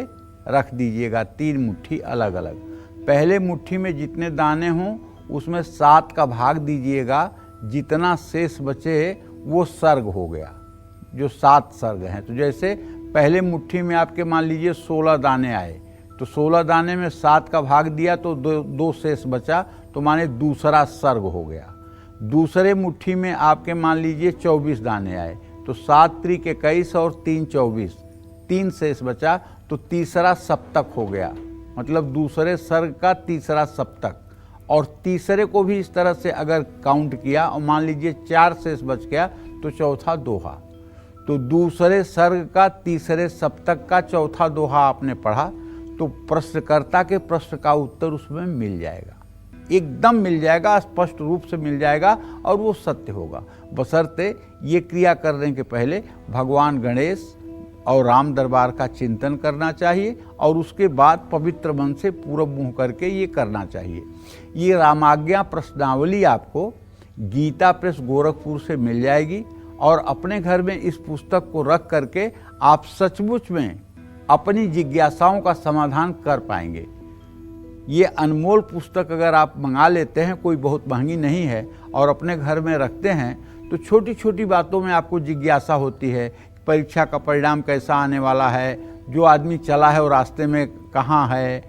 रख दीजिएगा, 3 मुट्ठी अलग अलग। पहले मुट्ठी में जितने दाने हों उसमें 7 का भाग दीजिएगा, जितना शेष बचे वो सर्ग हो गया, जो 7 सर्ग हैं। तो जैसे पहले मुट्ठी में आपके मान लीजिए 16 दाने आए, तो 16 दाने में 7 का भाग दिया तो 2 शेष बचा, तो माने दूसरा सर्ग हो गया। दूसरे मुट्ठी में आपके मान लीजिए 24 दाने आए, तो 7 त्रिक 21 और 3 24, 3 शेष बचा, तो तीसरा सप्तक हो गया, मतलब दूसरे सर्ग का तीसरा सप्तक। और तीसरे को भी इस तरह से अगर काउंट किया और मान लीजिए 4 शेष बच गया तो चौथा दोहा। तो दूसरे सर्ग का तीसरे सप्तक का चौथा दोहा आपने पढ़ा तो प्रश्नकर्ता के प्रश्न का उत्तर उसमें मिल जाएगा, एकदम मिल जाएगा, स्पष्ट रूप से मिल जाएगा और वो सत्य होगा। बशर्ते ये क्रिया करने के पहले भगवान गणेश और राम दरबार का चिंतन करना चाहिए और उसके बाद पवित्र मन से पूर्व मुँह करके ये करना चाहिए। ये रामाज्ञा प्रश्नावली आपको गीता प्रेस गोरखपुर से मिल जाएगी और अपने घर में इस पुस्तक को रख करके आप सचमुच में अपनी जिज्ञासाओं का समाधान कर पाएंगे। ये अनमोल पुस्तक अगर आप मंगा लेते हैं, कोई बहुत महंगी नहीं है, और अपने घर में रखते हैं तो छोटी छोटी बातों में आपको जिज्ञासा होती है। परीक्षा का परिणाम कैसा आने वाला है, जो आदमी चला है वो रास्ते में कहाँ है,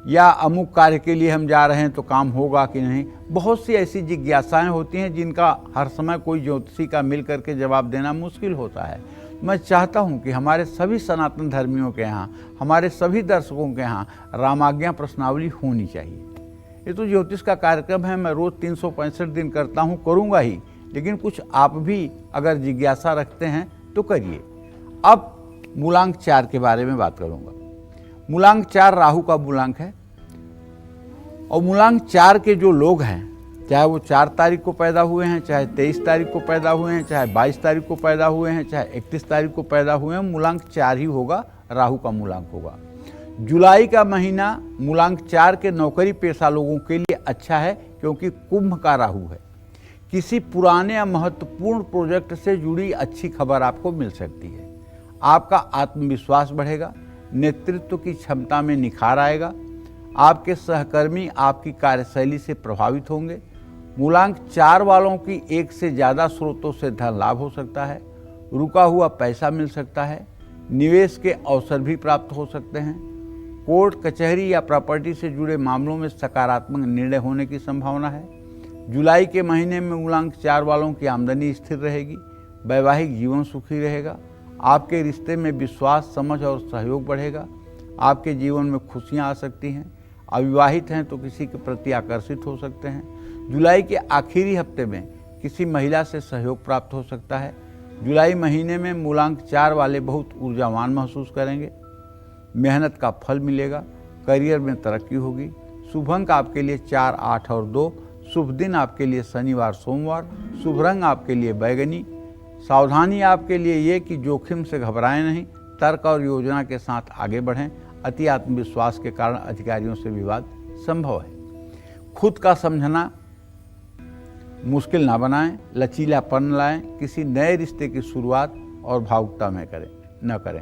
या अमुक कार्य के लिए हम जा रहे हैं तो काम होगा कि नहीं। बहुत सी ऐसी जिज्ञासाएं होती हैं जिनका हर समय कोई ज्योतिषी का मिल करके जवाब देना मुश्किल होता है। मैं चाहता हूं कि हमारे सभी सनातन धर्मियों के यहाँ, हमारे सभी दर्शकों के यहाँ रामाज्ञा प्रश्नावली होनी चाहिए। ये तो ज्योतिष का कार्यक्रम है, मैं रोज़ 365 दिन करता हूँ, करूँगा ही, लेकिन कुछ आप भी अगर जिज्ञासा रखते हैं तो करिए। अब मूलांक 4 के बारे में बात करूँगा। मूलांक 4 राहु का मूलांक है और मूलांक 4 के जो लोग हैं, चाहे वो 4 तारीख को पैदा हुए हैं, चाहे 23 तारीख को पैदा हुए हैं, चाहे 22 तारीख को पैदा हुए हैं, चाहे 31 तारीख को पैदा हुए हैं, मूलांक 4 ही होगा, राहु का मूलांक होगा। जुलाई का महीना मूलांक 4 के नौकरी पेशा लोगों के लिए अच्छा है क्योंकि कुंभ का राहु है। किसी पुराने या महत्वपूर्ण प्रोजेक्ट से जुड़ी अच्छी खबर आपको मिल सकती है। आपका आत्मविश्वास बढ़ेगा, नेतृत्व की क्षमता में निखार आएगा, आपके सहकर्मी आपकी कार्यशैली से प्रभावित होंगे। मूलांक 4 वालों की 1 से ज़्यादा स्रोतों से धन लाभ हो सकता है, रुका हुआ पैसा मिल सकता है, निवेश के अवसर भी प्राप्त हो सकते हैं, कोर्ट कचहरी या प्रॉपर्टी से जुड़े मामलों में सकारात्मक निर्णय होने की संभावना है। जुलाई के महीने में मूलांक 4 वालों की आमदनी स्थिर रहेगी, वैवाहिक जीवन सुखी रहेगा, आपके रिश्ते में विश्वास, समझ और सहयोग बढ़ेगा, आपके जीवन में खुशियां आ सकती हैं। अविवाहित हैं तो किसी के प्रति आकर्षित हो सकते हैं। जुलाई के आखिरी हफ्ते में किसी महिला से सहयोग प्राप्त हो सकता है। जुलाई महीने में मूलांक 4 वाले बहुत ऊर्जावान महसूस करेंगे, मेहनत का फल मिलेगा, करियर में तरक्की होगी। शुभ अंक आपके लिए 4, 8 और 2। शुभ दिन आपके लिए शनिवार, सोमवार। शुभ रंग आपके लिए बैगनी। सावधानी आपके लिए ये कि जोखिम से घबराएं नहीं, तर्क और योजना के साथ आगे बढ़ें। अति आत्मविश्वास के कारण अधिकारियों से विवाद संभव है। खुद का समझना मुश्किल ना बनाएं, लचीलापन लाएं, किसी नए रिश्ते की शुरुआत और भावुकता में न करें।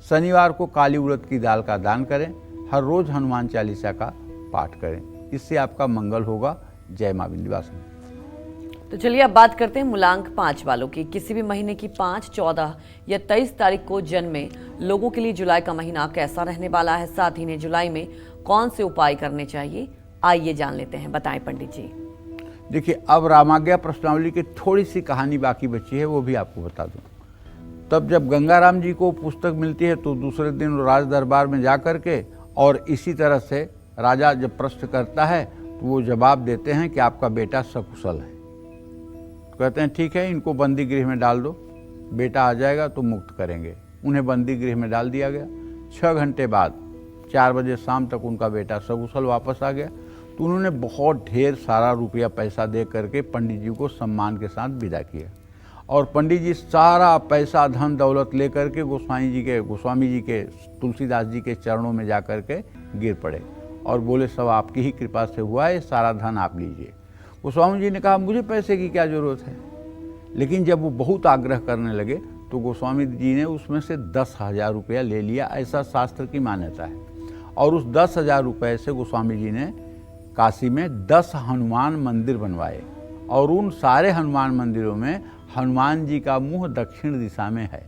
शनिवार को काली उड़द की दाल का दान करें, हर रोज हनुमान चालीसा का पाठ करें, इससे आपका मंगल होगा। जय मां विंध्यवासिनी। तो चलिए अब बात करते हैं मूलांक 5 वालों की। किसी भी महीने की 5, 14 या 23 तारीख को जन्मे लोगों के लिए जुलाई का महीना कैसा रहने वाला है, साथ ही इन्हें जुलाई में कौन से उपाय करने चाहिए, आइए जान लेते हैं। बताएं पंडित जी। देखिए, अब रामाज्ञा प्रश्नावली की थोड़ी सी कहानी बाकी बची है, वो भी आपको बता दूं। तब जब गंगाराम जी को पुस्तक मिलती है तो दूसरे दिन राज दरबार में जा कर के और इसी तरह से राजा जब प्रश्न करता है तो वो जवाब देते हैं कि आपका बेटा सकुशल है। तो कहते हैं ठीक है, इनको बंदी गृह में डाल दो, बेटा आ जाएगा तो मुक्त करेंगे। उन्हें बंदी गृह में डाल दिया गया। 6 घंटे बाद 4 बजे शाम तक उनका बेटा सकुशल वापस आ गया। तो उन्होंने बहुत ढेर सारा रुपया पैसा दे करके पंडित जी को सम्मान के साथ विदा किया और पंडित जी सारा पैसा धन दौलत ले करके गोस्वामी जी के तुलसीदास जी के चरणों में जा करके गिर पड़े और बोले सब आपकी ही कृपा से हुआ है, सारा धन आप लीजिए। गोस्वामी जी ने कहा मुझे पैसे की क्या जरूरत है, लेकिन जब वो बहुत आग्रह करने लगे तो गोस्वामी जी ने उसमें से 10,000 रुपया ले लिया, ऐसा शास्त्र की मान्यता है। और उस 10,000 रुपये से गोस्वामी जी ने काशी में 10 हनुमान मंदिर बनवाए और उन सारे हनुमान मंदिरों में हनुमान जी का मुंह दक्षिण दिशा में है।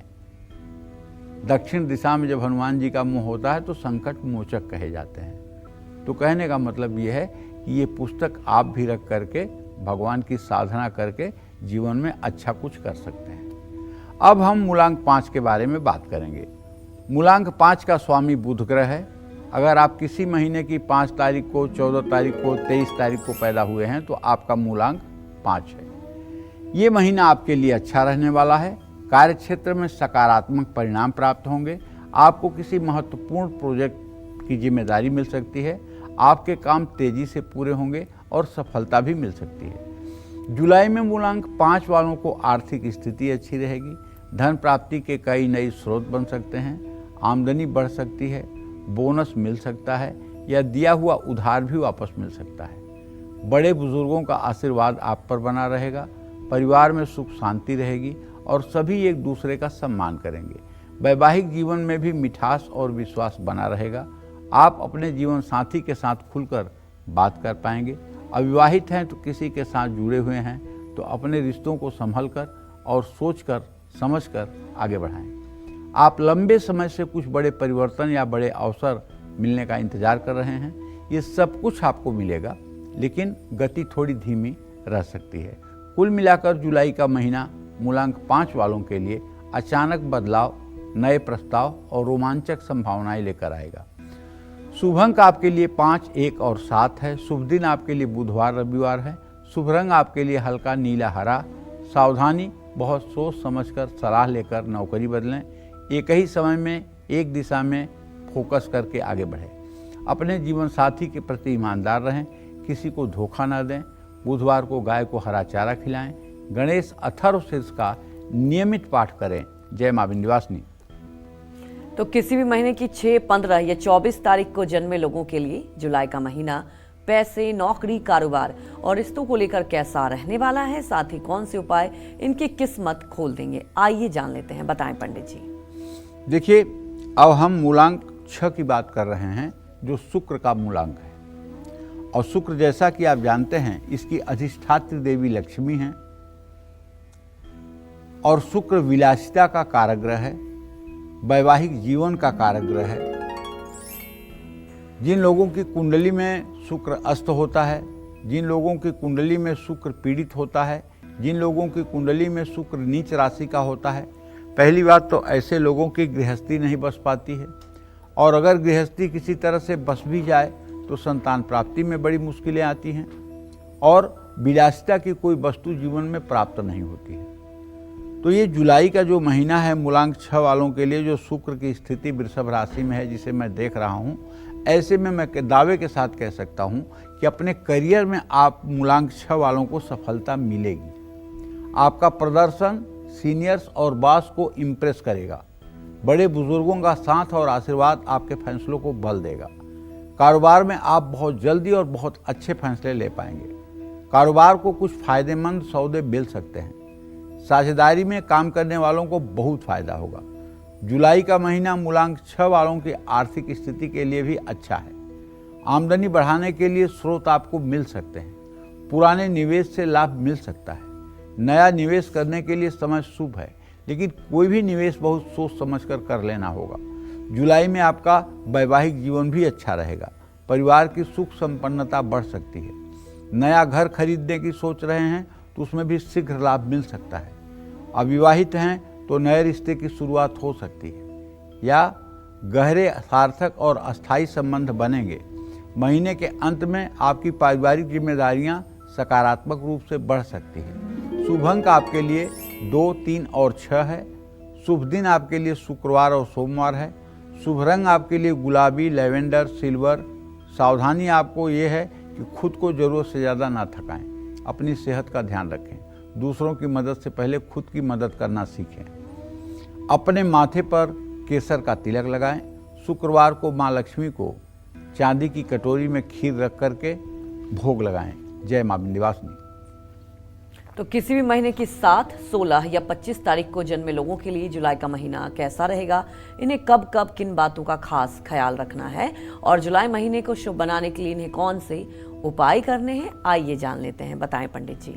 दक्षिण दिशा में जब हनुमान जी का मुंह होता है तो संकट मोचक कहे जाते हैं। तो कहने का मतलब ये है कि ये पुस्तक आप भी रख करके भगवान की साधना करके जीवन में अच्छा कुछ कर सकते हैं। अब हम मूलांक 5 के बारे में बात करेंगे। मूलांक 5 का स्वामी बुध ग्रह है। अगर आप किसी महीने की 5 तारीख को, 14 तारीख को, 23 तारीख को पैदा हुए हैं तो आपका मूलांक 5 है। ये महीना आपके लिए अच्छा रहने वाला है। कार्य क्षेत्र में सकारात्मक परिणाम प्राप्त होंगे। आपको किसी महत्वपूर्ण प्रोजेक्ट की जिम्मेदारी मिल सकती है। आपके काम तेजी से पूरे होंगे और सफलता भी मिल सकती है। जुलाई में मूलांक 5 वालों को आर्थिक स्थिति अच्छी रहेगी। धन प्राप्ति के कई नए स्रोत बन सकते हैं। आमदनी बढ़ सकती है, बोनस मिल सकता है या दिया हुआ उधार भी वापस मिल सकता है। बड़े बुजुर्गों का आशीर्वाद आप पर बना रहेगा। परिवार में सुख शांति रहेगी और सभी एक दूसरे का सम्मान करेंगे। वैवाहिक जीवन में भी मिठास और विश्वास बना रहेगा। आप अपने जीवन साथी के साथ खुलकर बात कर पाएंगे। अविवाहित हैं तो किसी के साथ जुड़े हुए हैं तो अपने रिश्तों को संभल कर और सोच कर समझ कर आगे बढ़ाएं। आप लंबे समय से कुछ बड़े परिवर्तन या बड़े अवसर मिलने का इंतजार कर रहे हैं। ये सब कुछ आपको मिलेगा, लेकिन गति थोड़ी धीमी रह सकती है। कुल मिलाकर जुलाई का महीना मूलांक 5 वालों के लिए अचानक बदलाव, नए प्रस्ताव और रोमांचक संभावनाएं लेकर आएगा। शुभ अंक आपके लिए 5, 1 और 7 है। शुभ दिन आपके लिए बुधवार, रविवार है। शुभ रंग आपके लिए हल्का नीला हरा। सावधानी, बहुत सोच समझकर सलाह लेकर नौकरी बदलें। एक ही समय में एक दिशा में फोकस करके आगे बढ़ें। अपने जीवन साथी के प्रति ईमानदार रहें, किसी को धोखा न दें। बुधवार को गाय को हरा चारा खिलाएं। गणेश अथर्वशीर्ष का नियमित पाठ करें। जय मां विंध्यवासिनी। तो किसी भी महीने की 6, 15 या 24 तारीख को जन्मे लोगों के लिए जुलाई का महीना पैसे, नौकरी, कारोबार और रिश्तों को लेकर कैसा रहने वाला है, साथ ही कौन से उपाय इनकी किस्मत खोल देंगे, आइए जान लेते हैं। बताएं पंडित जी। देखिए, अब हम मूलांक 6 की बात कर रहे हैं जो शुक्र का मूलांक है। और शुक्र, जैसा कि आप जानते हैं, इसकी अधिष्ठात्री देवी लक्ष्मी हैं और शुक्र विलासिता का कारक ग्रह है, वैवाहिक जीवन का कारक ग्रह है। जिन लोगों की कुंडली में शुक्र अस्त होता है, जिन लोगों की कुंडली में शुक्र पीड़ित होता है, जिन लोगों की कुंडली में शुक्र नीच राशि का होता है, पहली बात तो ऐसे लोगों की गृहस्थी नहीं बस पाती है। और अगर गृहस्थी किसी तरह से बस भी जाए तो संतान प्राप्ति में बड़ी मुश्किलें आती हैं और विलासिता की कोई वस्तु जीवन में प्राप्त नहीं होती है। तो ये जुलाई का जो महीना है मूलांक 6 वालों के लिए, जो शुक्र की स्थिति वृषभ राशि में है जिसे मैं देख रहा हूँ, ऐसे में मैं दावे के साथ कह सकता हूँ कि अपने करियर में आप मूलांक 6 वालों को सफलता मिलेगी। आपका प्रदर्शन सीनियर्स और बॉस को इम्प्रेस करेगा। बड़े बुजुर्गों का साथ और आशीर्वाद आपके फैसलों को बल देगा। कारोबार में आप बहुत जल्दी और बहुत अच्छे फैसले ले पाएंगे। कारोबार को कुछ फायदेमंद सौदे मिल सकते हैं। साझेदारी में काम करने वालों को बहुत फायदा होगा। जुलाई का महीना मूलांक 6 वालों की आर्थिक स्थिति के लिए भी अच्छा है। आमदनी बढ़ाने के लिए स्रोत आपको मिल सकते हैं। पुराने निवेश से लाभ मिल सकता है। नया निवेश करने के लिए समय शुभ है, लेकिन कोई भी निवेश बहुत सोच समझकर कर लेना होगा। जुलाई में आपका वैवाहिक जीवन भी अच्छा रहेगा। परिवार की सुख संपन्नता बढ़ सकती है। नया घर खरीदने की सोच रहे हैं तो उसमें भी शीघ्र लाभ मिल सकता है। अविवाहित हैं तो नए रिश्ते की शुरुआत हो सकती है या गहरे सार्थक और अस्थायी संबंध बनेंगे। महीने के अंत में आपकी पारिवारिक जिम्मेदारियां सकारात्मक रूप से बढ़ सकती है। शुभ अंक आपके लिए 2, 3 और 6 है। शुभ दिन आपके लिए शुक्रवार और सोमवार है। शुभ रंग आपके लिए गुलाबी, लैवेंडर, सिल्वर। सावधानी आपको ये है कि खुद को ज़रूरत से ज़्यादा ना थकाएं। अपनी सेहत का ध्यान रखें। दूसरों की मदद से पहले खुद की मदद करना सीखें। अपने माथे पर केसर का तिलक लगाएं। शुक्रवार को माँ लक्ष्मी को चांदी की कटोरी में खीर रख करके भोग लगाएं। जय माँ विंध्यवासिनी। तो किसी भी महीने की 7, 16 या 25 तारीख को जन्मे लोगों के लिए जुलाई का महीना कैसा रहेगा, इन्हें कब कब किन बातों का खास ख्याल रखना है और जुलाई महीने को शुभ बनाने के लिए इन्हें कौन से उपाय करने हैं, आइए जान लेते हैं। बताएं पंडित जी।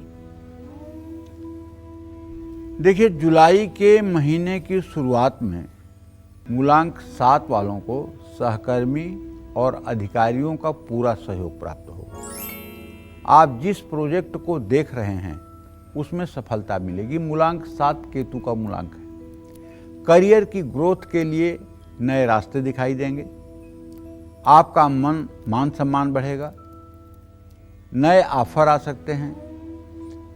देखिए, जुलाई के महीने की शुरुआत में मूलांक 7 वालों को सहकर्मी और अधिकारियों का पूरा सहयोग प्राप्त होगा। आप जिस प्रोजेक्ट को देख रहे हैं उसमें सफलता मिलेगी। मूलांक 7 केतु का मूलांक है। करियर की ग्रोथ के लिए नए रास्ते दिखाई देंगे। आपका मान सम्मान बढ़ेगा। नए ऑफर आ सकते हैं।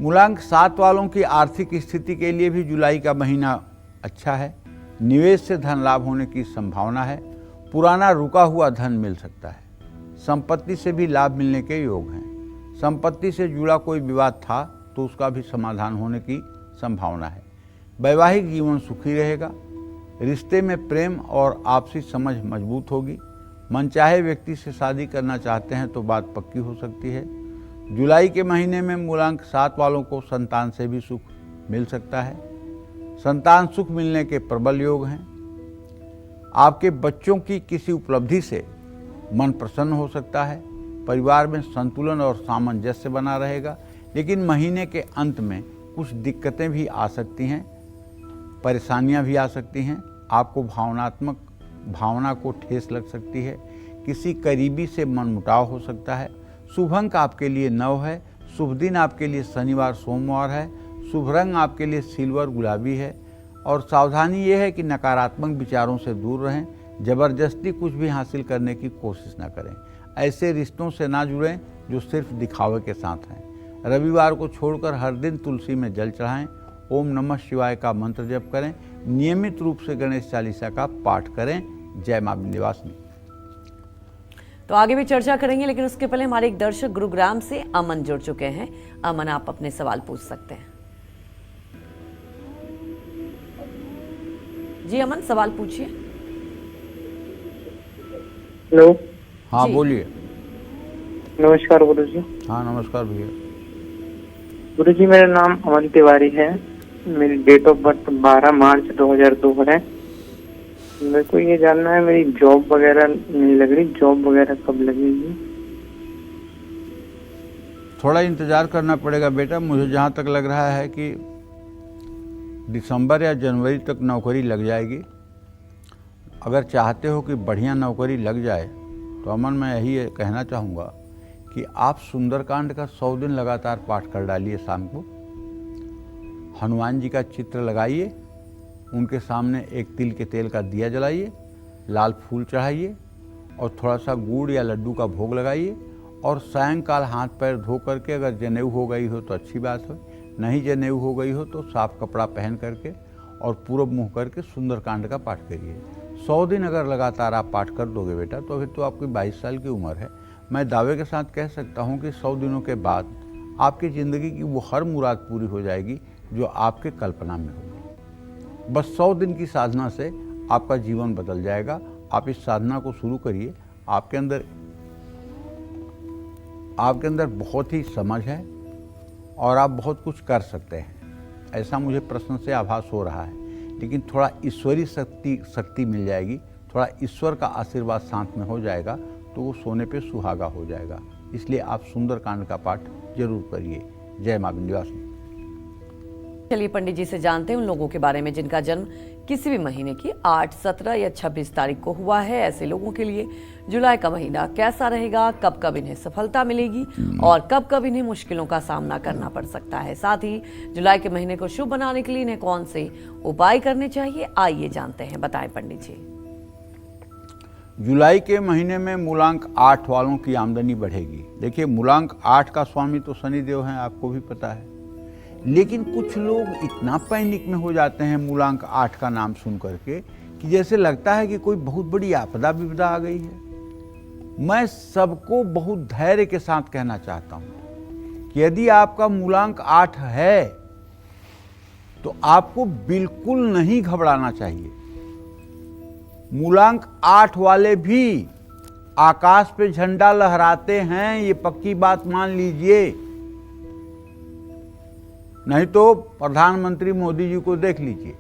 मूलांक 7 वालों की आर्थिक स्थिति के लिए भी जुलाई का महीना अच्छा है। निवेश से धन लाभ होने की संभावना है। पुराना रुका हुआ धन मिल सकता है। संपत्ति से भी लाभ मिलने के योग हैं। संपत्ति से जुड़ा कोई विवाद था तो उसका भी समाधान होने की संभावना है। वैवाहिक जीवन सुखी रहेगा। रिश्ते में प्रेम और आपसी समझ मजबूत होगी। मनचाहे व्यक्ति से शादी करना चाहते हैं तो बात पक्की हो सकती है। जुलाई के महीने में मूलांक 7 वालों को संतान से भी सुख मिल सकता है। संतान सुख मिलने के प्रबल योग हैं। आपके बच्चों की किसी उपलब्धि से मन प्रसन्न हो सकता है। परिवार में संतुलन और सामंजस्य बना रहेगा। लेकिन महीने के अंत में कुछ दिक्कतें भी आ सकती हैं, परेशानियां भी आ सकती हैं। आपको भावना को ठेस लग सकती है। किसी करीबी से मनमुटाव हो सकता है। शुभ अंक आपके लिए 9 है। शुभ दिन आपके लिए शनिवार, सोमवार है। शुभ रंग आपके लिए सिल्वर, गुलाबी है। और सावधानी ये है कि नकारात्मक विचारों से दूर रहें। जबरदस्ती कुछ भी हासिल करने की कोशिश ना करें। ऐसे रिश्तों से ना जुड़ें जो सिर्फ दिखावे के साथ हैं। रविवार को छोड़कर हर दिन तुलसी में जल चढ़ाएं। ओम नमः शिवाय का मंत्र जप करें। नियमित रूप से गणेश चालीसा का पाठ करें। जय मां विंध्यवासिनी। तो आगे भी चर्चा करेंगे, लेकिन उसके पहले हमारे एक दर्शक गुरुग्राम से अमन जुड़ चुके हैं। अमन, आप अपने सवाल पूछ सकते हैं। जी अमन, सवाल पूछिए। हेलो। हाँ जी। बोलिए। नमस्कार गुरु जी। हाँ नमस्कार भैया। गुरु जी, मेरा नाम अमन तिवारी है। मेरी डेट ऑफ बर्थ 12 मार्च 2002 है। मेरे को ये जानना है, मेरी जॉब वगैरह नहीं लग रही। जॉब वगैरह कब लगेगी? थोड़ा इंतज़ार करना पड़ेगा बेटा। मुझे जहाँ तक लग रहा है कि दिसंबर या जनवरी तक नौकरी लग जाएगी। अगर चाहते हो कि बढ़िया नौकरी लग जाए तो अमन, मैं यही कहना चाहूँगा कि आप सुंदरकांड का 100 दिन लगातार पाठ कर डालिए। शाम को हनुमान जी का चित्र लगाइए, उनके सामने एक तिल के तेल का दिया जलाइए, लाल फूल चढ़ाइए और थोड़ा सा गुड़ या लड्डू का भोग लगाइए। और सायंकाल हाथ पैर धो करके, अगर जनेऊ हो गई हो तो अच्छी बात है, नहीं जनेऊ हो गई हो तो साफ कपड़ा पहन करके और पूरब मुँह करके सुंदरकांड का पाठ करिए। 100 दिन अगर लगातार आप पाठ कर दोगे बेटा तो अभी तो आपकी 22 साल की उम्र है। मैं दावे के साथ कह सकता हूँ कि 100 दिनों के बाद आपकी ज़िंदगी की वो हर मुराद पूरी हो जाएगी जो आपके कल्पना में होगी। बस 100 दिन की साधना से आपका जीवन बदल जाएगा। आप इस साधना को शुरू करिए। आपके अंदर बहुत ही समझ है और आप बहुत कुछ कर सकते हैं, ऐसा मुझे प्रश्न से आभास हो रहा है। लेकिन थोड़ा ईश्वरी शक्ति मिल जाएगी, थोड़ा ईश्वर का आशीर्वाद साथ में हो जाएगा तो वो सोने पे सुहागा हो जाएगा। इसलिए आप सुंदरकांड का पाठ जरूर करिए। जय मां विंध्यवासिनी। चलिए पंडित जी से जानते हैं उन लोगों के बारे में जिनका जन्म किसी भी महीने की 8, 17 या 26 तारीख को हुआ है। ऐसे लोगों के लिए जुलाई का महीना कैसा रहेगा, कब कब इन्हें सफलता मिलेगी और कब कब इन्हें मुश्किलों का सामना करना पड़ सकता है। साथ ही जुलाई के महीने को शुभ बनाने के लिए इन्हें कौन से उपाय करने चाहिए, आइए जानते हैं। बताएं पंडित जी। जुलाई के महीने में मूलांक 8 वालों की आमदनी बढ़ेगी। देखिए, मूलांक 8 का स्वामी तो शनिदेव हैं, आपको भी पता है। लेकिन कुछ लोग इतना पैनिक में हो जाते हैं मूलांक 8 का नाम सुन करके कि जैसे लगता है कि कोई बहुत बड़ी आपदा विपदा आ गई है। मैं सबको बहुत धैर्य के साथ कहना चाहता हूं कि यदि आपका मूलांक 8 है तो आपको बिल्कुल नहीं घबराना चाहिए। मूलांक 8 वाले भी आकाश पे झंडा लहराते हैं, ये पक्की बात मान लीजिए। नहीं तो प्रधानमंत्री मोदी जी को देख लीजिए।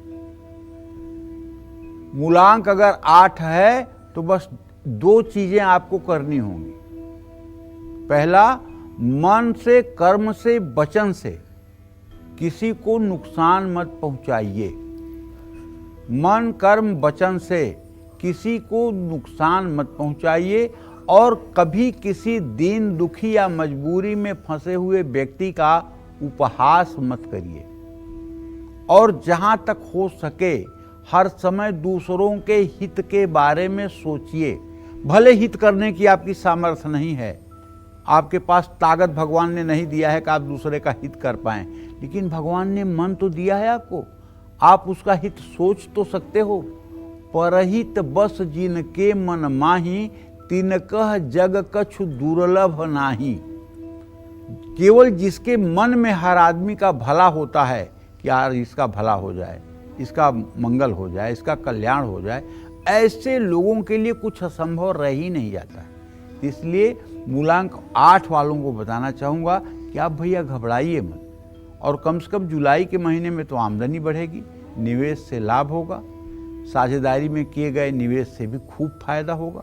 मूलांक अगर 8 है तो बस 2 चीजें आपको करनी होंगी। पहला, मन से, कर्म से, वचन से किसी को नुकसान मत पहुंचाइए। मन, कर्म, वचन से किसी को नुकसान मत पहुंचाइए और कभी किसी दीन दुखी या मजबूरी में फंसे हुए व्यक्ति का उपहास मत करिए। और जहां तक हो सके हर समय दूसरों के हित के बारे में सोचिए। भले हित करने की आपकी सामर्थ्य नहीं है, आपके पास ताकत भगवान ने नहीं दिया है कि आप दूसरे का हित कर पाएं, लेकिन भगवान ने मन तो दिया है आपको, आप उसका हित सोच तो सकते हो। परहित बस जिनके मन माही, तिनकह जग कछु दुर्लभ नाही। केवल जिसके मन में हर आदमी का भला होता है कि यार इसका भला हो जाए, इसका मंगल हो जाए, इसका कल्याण हो जाए, ऐसे लोगों के लिए कुछ असंभव रह ही नहीं जाता है। इसलिए मूलांक 8 वालों को बताना चाहूँगा कि आप भैया घबराइए मत। और कम से कम जुलाई के महीने में तो आमदनी बढ़ेगी, निवेश से लाभ होगा, साझेदारी में किए गए निवेश से भी खूब फायदा होगा,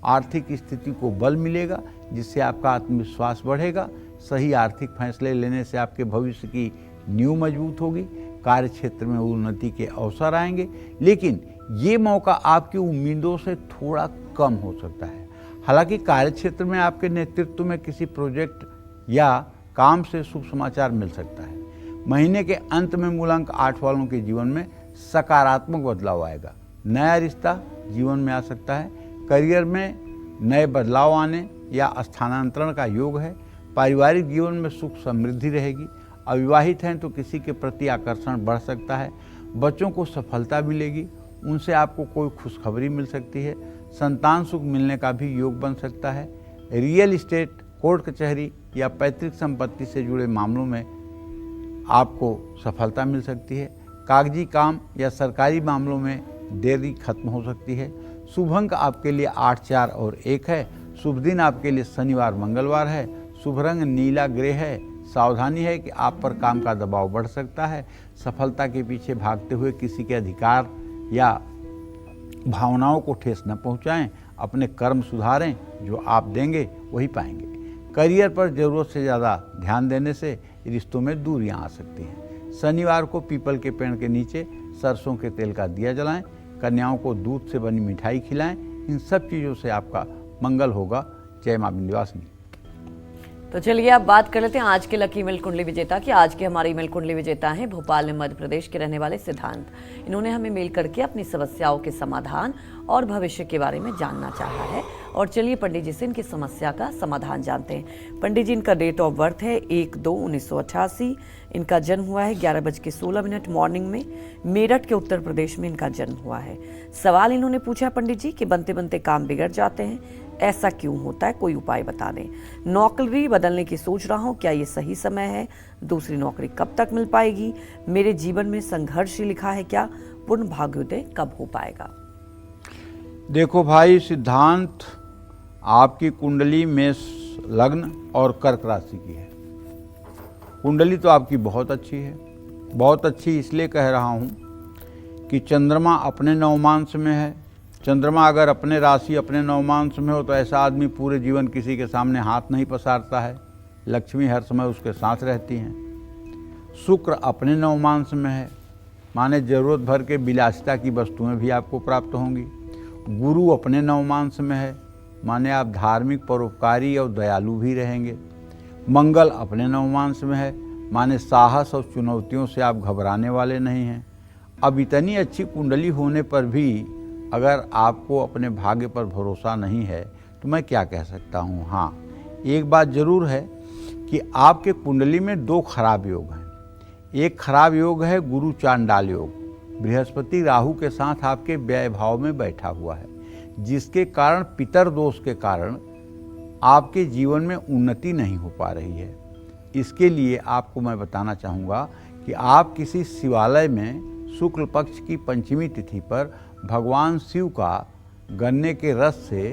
आर्थिक स्थिति को बल मिलेगा जिससे आपका आत्मविश्वास बढ़ेगा, सही आर्थिक फैसले लेने से आपके भविष्य की नींव मजबूत होगी, कार्य क्षेत्र में उन्नति के अवसर आएंगे। लेकिन ये मौका आपकी उम्मीदों से थोड़ा कम हो सकता है। हालांकि कार्य क्षेत्र में आपके नेतृत्व में किसी प्रोजेक्ट या काम से शुभ समाचार मिल सकता है। महीने के अंत में मूलांक 8 वालों के जीवन में सकारात्मक बदलाव आएगा। नया रिश्ता जीवन में आ सकता है। करियर में नए बदलाव आने या स्थानांतरण का योग है। पारिवारिक जीवन में सुख समृद्धि रहेगी। अविवाहित हैं तो किसी के प्रति आकर्षण बढ़ सकता है। बच्चों को सफलता मिलेगी, उनसे आपको कोई खुशखबरी मिल सकती है। संतान सुख मिलने का भी योग बन सकता है। रियल इस्टेट, कोर्ट कचहरी या पैतृक संपत्ति से जुड़े मामलों में आपको सफलता मिल सकती है। कागजी काम या सरकारी मामलों में देरी खत्म हो सकती है। शुभ अंक आपके लिए 8, 4 और 1 है। शुभ दिन आपके लिए शनिवार, मंगलवार है। शुभ रंग नीला ग्रे है। सावधानी है कि आप पर काम का दबाव बढ़ सकता है। सफलता के पीछे भागते हुए किसी के अधिकार या भावनाओं को ठेस न पहुंचाएं। अपने कर्म सुधारें, जो आप देंगे वही पाएंगे। करियर पर ज़रूरत से ज़्यादा ध्यान देने से रिश्तों में दूरियां आ सकती हैं। शनिवार को पीपल के पेड़ के नीचे सरसों के तेल का दिया जलाएं। कन्याओं को दूध से बनी मिठाई खिलाएं। इन सब चीज़ों से आपका मंगल होगा। जय मां विंध्यवासिनी। तो चलिए अब बात कर लेते हैं आज के लकी ईमेल कुंडली विजेता की। आज के हमारे ईमेल कुंडली विजेता हैं भोपाल में मध्य प्रदेश के रहने वाले सिद्धांत। इन्होंने हमें मेल करके अपनी समस्याओं के समाधान और भविष्य के बारे में जानना चाहा है। और चलिए पंडित जी से इनकी समस्या का समाधान जानते हैं। पंडित जी, इनका डेट ऑफ बर्थ है 1/2/1988। इनका जन्म हुआ है 11:16 मॉर्निंग में। मेरठ के उत्तर प्रदेश में इनका जन्म हुआ है। सवाल इन्होंने पूछा पंडित जी कि बनते बनते काम बिगड़ जाते हैं, ऐसा क्यों होता है, कोई उपाय बता दें। नौकरी बदलने की सोच रहा हूं, क्या ये सही समय है? दूसरी नौकरी कब तक मिल पाएगी? मेरे जीवन में संघर्ष लिखा है क्या? पूर्ण भाग्योदय कब हो पाएगा? देखो भाई सिद्धांत, आपकी कुंडली मेष लग्न और कर्क राशि की है। कुंडली तो आपकी बहुत अच्छी है। बहुत अच्छी इसलिए कह रहा हूँ कि चंद्रमा अपने नवमांश में है। चंद्रमा अगर अपने राशि, अपने नवमांश में हो तो ऐसा आदमी पूरे जीवन किसी के सामने हाथ नहीं पसारता है। लक्ष्मी हर समय उसके साथ रहती हैं। शुक्र अपने नवमांश में है, माने ज़रूरत भर के विलासिता की वस्तुएं भी आपको प्राप्त होंगी। गुरु अपने नवमांश में है, माने आप धार्मिक, परोपकारी और दयालु भी रहेंगे। मंगल अपने नवमांश में है, माने साहस और चुनौतियों से आप घबराने वाले नहीं हैं। अब इतनी अच्छी कुंडली होने पर भी अगर आपको अपने भाग्य पर भरोसा नहीं है तो मैं क्या कह सकता हूँ। हाँ, एक बात जरूर है कि आपके कुंडली में 2 खराब योग हैं। एक खराब योग है गुरु चांडाल योग। बृहस्पति राहु के साथ आपके व्यय भाव में बैठा हुआ है, जिसके कारण पितर दोष के कारण आपके जीवन में उन्नति नहीं हो पा रही है। इसके लिए आपको मैं बताना चाहूँगा कि आप किसी शिवालय में शुक्ल पक्ष की पंचमी तिथि पर भगवान शिव का गन्ने के रस से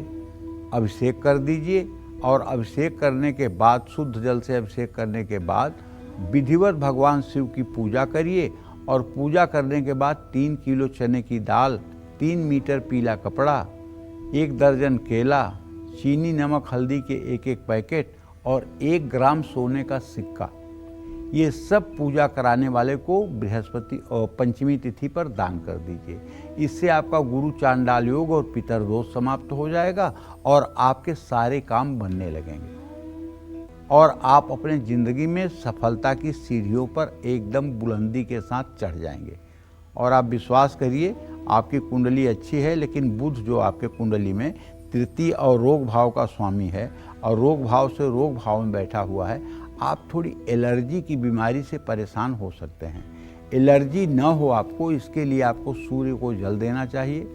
अभिषेक कर दीजिए और अभिषेक करने के बाद, शुद्ध जल से अभिषेक करने के बाद विधिवत भगवान शिव की पूजा करिए और पूजा करने के बाद 3 किलो चने की दाल, 3 मीटर पीला कपड़ा, 1 दर्जन केला, चीनी नमक हल्दी के 1-1 पैकेट और 1 ग्राम सोने का सिक्का, ये सब पूजा कराने वाले को बृहस्पति और पंचमी तिथि पर दान कर दीजिए। इससे आपका गुरु चांडाल योग और पितर दोष समाप्त हो जाएगा और आपके सारे काम बनने लगेंगे और आप अपने ज़िंदगी में सफलता की सीढ़ियों पर एकदम बुलंदी के साथ चढ़ जाएंगे। और आप विश्वास करिए, आपकी कुंडली अच्छी है, लेकिन बुध जो आपके कुंडली में तृतीय और रोग भाव का स्वामी है और रोग भाव से रोग भाव में बैठा हुआ है, आप थोड़ी एलर्जी की बीमारी से परेशान हो सकते हैं। एलर्जी न हो आपको, इसके लिए आपको सूर्य को जल देना चाहिए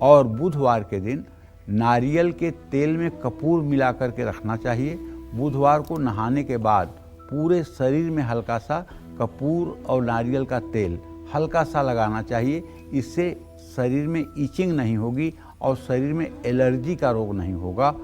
और बुधवार के दिन नारियल के तेल में कपूर मिला करके रखना चाहिए। बुधवार को नहाने के बाद पूरे शरीर में हल्का सा कपूर और नारियल का तेल हल्का सा लगाना चाहिए। इससे शरीर में ईचिंग नहीं होगी और शरीर में एलर्जी का रोग नहीं होगा।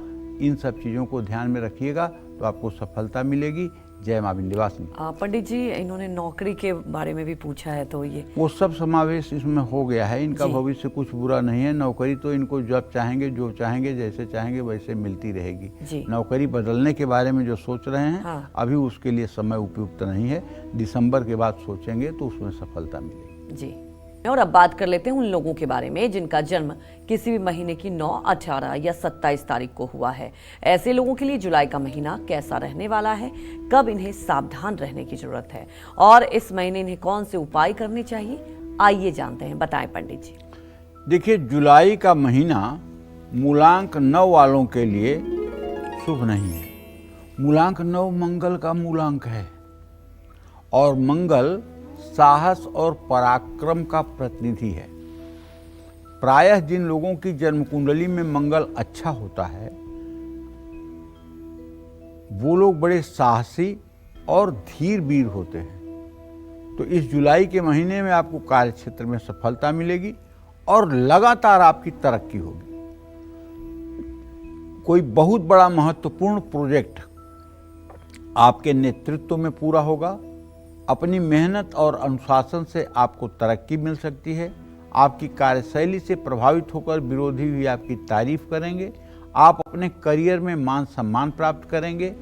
इन सब चीज़ों को ध्यान में रखिएगा तो आपको सफलता मिलेगी। जय मां विंध्यवासिनी। पंडित जी, इन्होंने नौकरी के बारे में भी पूछा है, तो ये वो सब समावेश इसमें हो गया है। इनका भविष्य कुछ बुरा नहीं है। नौकरी तो इनको जब चाहेंगे, जो चाहेंगे, जैसे चाहेंगे वैसे मिलती रहेगी। नौकरी बदलने के बारे में जो सोच रहे हैं, अभी उसके लिए समय उपयुक्त नहीं है। दिसंबर के बाद सोचेंगे तो उसमें सफलता मिलेगी जी। और अब बात कर लेते हैं उन लोगों के बारे में जिनका जन्म किसी भी महीने की 9, 18 या 27 तारीख को हुआ है। ऐसे लोगों के लिए जुलाई का महीना कैसा रहने वाला है, कब इन्हें सावधान रहने की जरूरत है और इस महीने इन्हें कौन से उपाय करने चाहिए, आइए जानते हैं। बताएं पंडित जी। देखिए, जुलाई का महीना मूलांक 9 वालों के लिए शुभ नहीं है। मूलांक 9 मंगल का मूलांक है और मंगल साहस और पराक्रम का प्रतिनिधि है। प्रायः जिन लोगों की जन्म कुंडली में मंगल अच्छा होता है, वो लोग बड़े साहसी और धीर वीर होते हैं। तो इस जुलाई के महीने में आपको कार्य क्षेत्र में सफलता मिलेगी और लगातार आपकी तरक्की होगी। कोई बहुत बड़ा महत्वपूर्ण प्रोजेक्ट आपके नेतृत्व में पूरा होगा। अपनी मेहनत और अनुशासन से आपको तरक्की मिल सकती है। आपकी कार्यशैली से प्रभावित होकर विरोधी भी आपकी तारीफ करेंगे। आप अपने करियर में मान सम्मान प्राप्त करेंगे।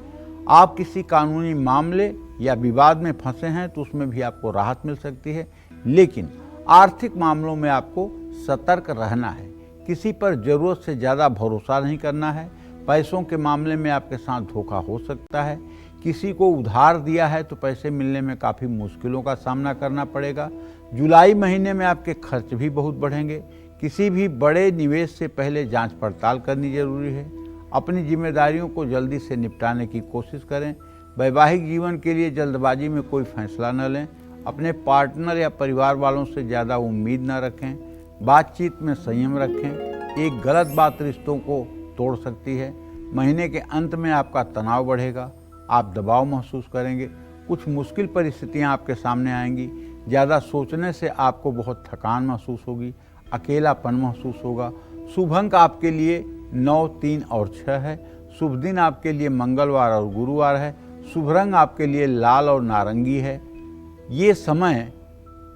आप किसी कानूनी मामले या विवाद में फंसे हैं तो उसमें भी आपको राहत मिल सकती है। लेकिन आर्थिक मामलों में आपको सतर्क रहना है। किसी पर जरूरत से ज़्यादा भरोसा नहीं करना है। पैसों के मामले में आपके साथ धोखा हो सकता है। किसी को उधार दिया है तो पैसे मिलने में काफ़ी मुश्किलों का सामना करना पड़ेगा। जुलाई महीने में आपके खर्च भी बहुत बढ़ेंगे। किसी भी बड़े निवेश से पहले जांच पड़ताल करनी जरूरी है। अपनी जिम्मेदारियों को जल्दी से निपटाने की कोशिश करें। वैवाहिक जीवन के लिए जल्दबाजी में कोई फैसला न लें। अपने पार्टनर या परिवार वालों से ज़्यादा उम्मीद न रखें। बातचीत में संयम रखें। एक गलत बात रिश्तों को तोड़ सकती है। महीने के अंत में आपका तनाव बढ़ेगा। आप दबाव महसूस करेंगे। कुछ मुश्किल परिस्थितियां आपके सामने आएंगी। ज़्यादा सोचने से आपको बहुत थकान महसूस होगी। अकेलापन महसूस होगा। शुभ अंक आपके लिए 9, 3 और 6 है। शुभ दिन आपके लिए मंगलवार और गुरुवार है। शुभ रंग आपके लिए लाल और नारंगी है। ये समय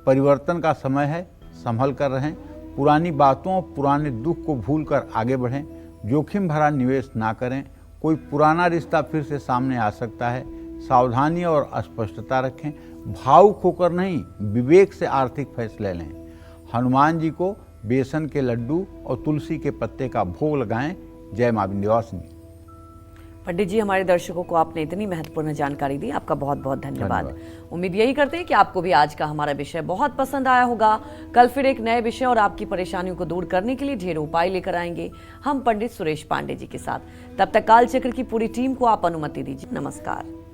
परिवर्तन का समय है। संभल कर रहें। पुरानी बातों और पुराने दुख को भूलकर आगे बढ़ें। जोखिम भरा निवेश ना करें। कोई पुराना रिश्ता फिर से सामने आ सकता है। सावधानी और स्पष्टता रखें। भावुक होकर नहीं, विवेक से आर्थिक फैसले लें। हनुमान जी को बेसन के लड्डू और तुलसी के पत्ते का भोग लगाएं। जय मां विंध्यवासिनी। पंडित जी, हमारे दर्शकों को आपने इतनी महत्वपूर्ण जानकारी दी, आपका बहुत बहुत धन्यवाद। उम्मीद यही करते हैं कि आपको भी आज का हमारा विषय बहुत पसंद आया होगा। कल फिर एक नए विषय और आपकी परेशानियों को दूर करने के लिए ढेर उपाय लेकर आएंगे हम पंडित सुरेश पांडे जी के साथ। तब तक कालचक्र की पूरी टीम को आप अनुमति दीजिए। नमस्कार।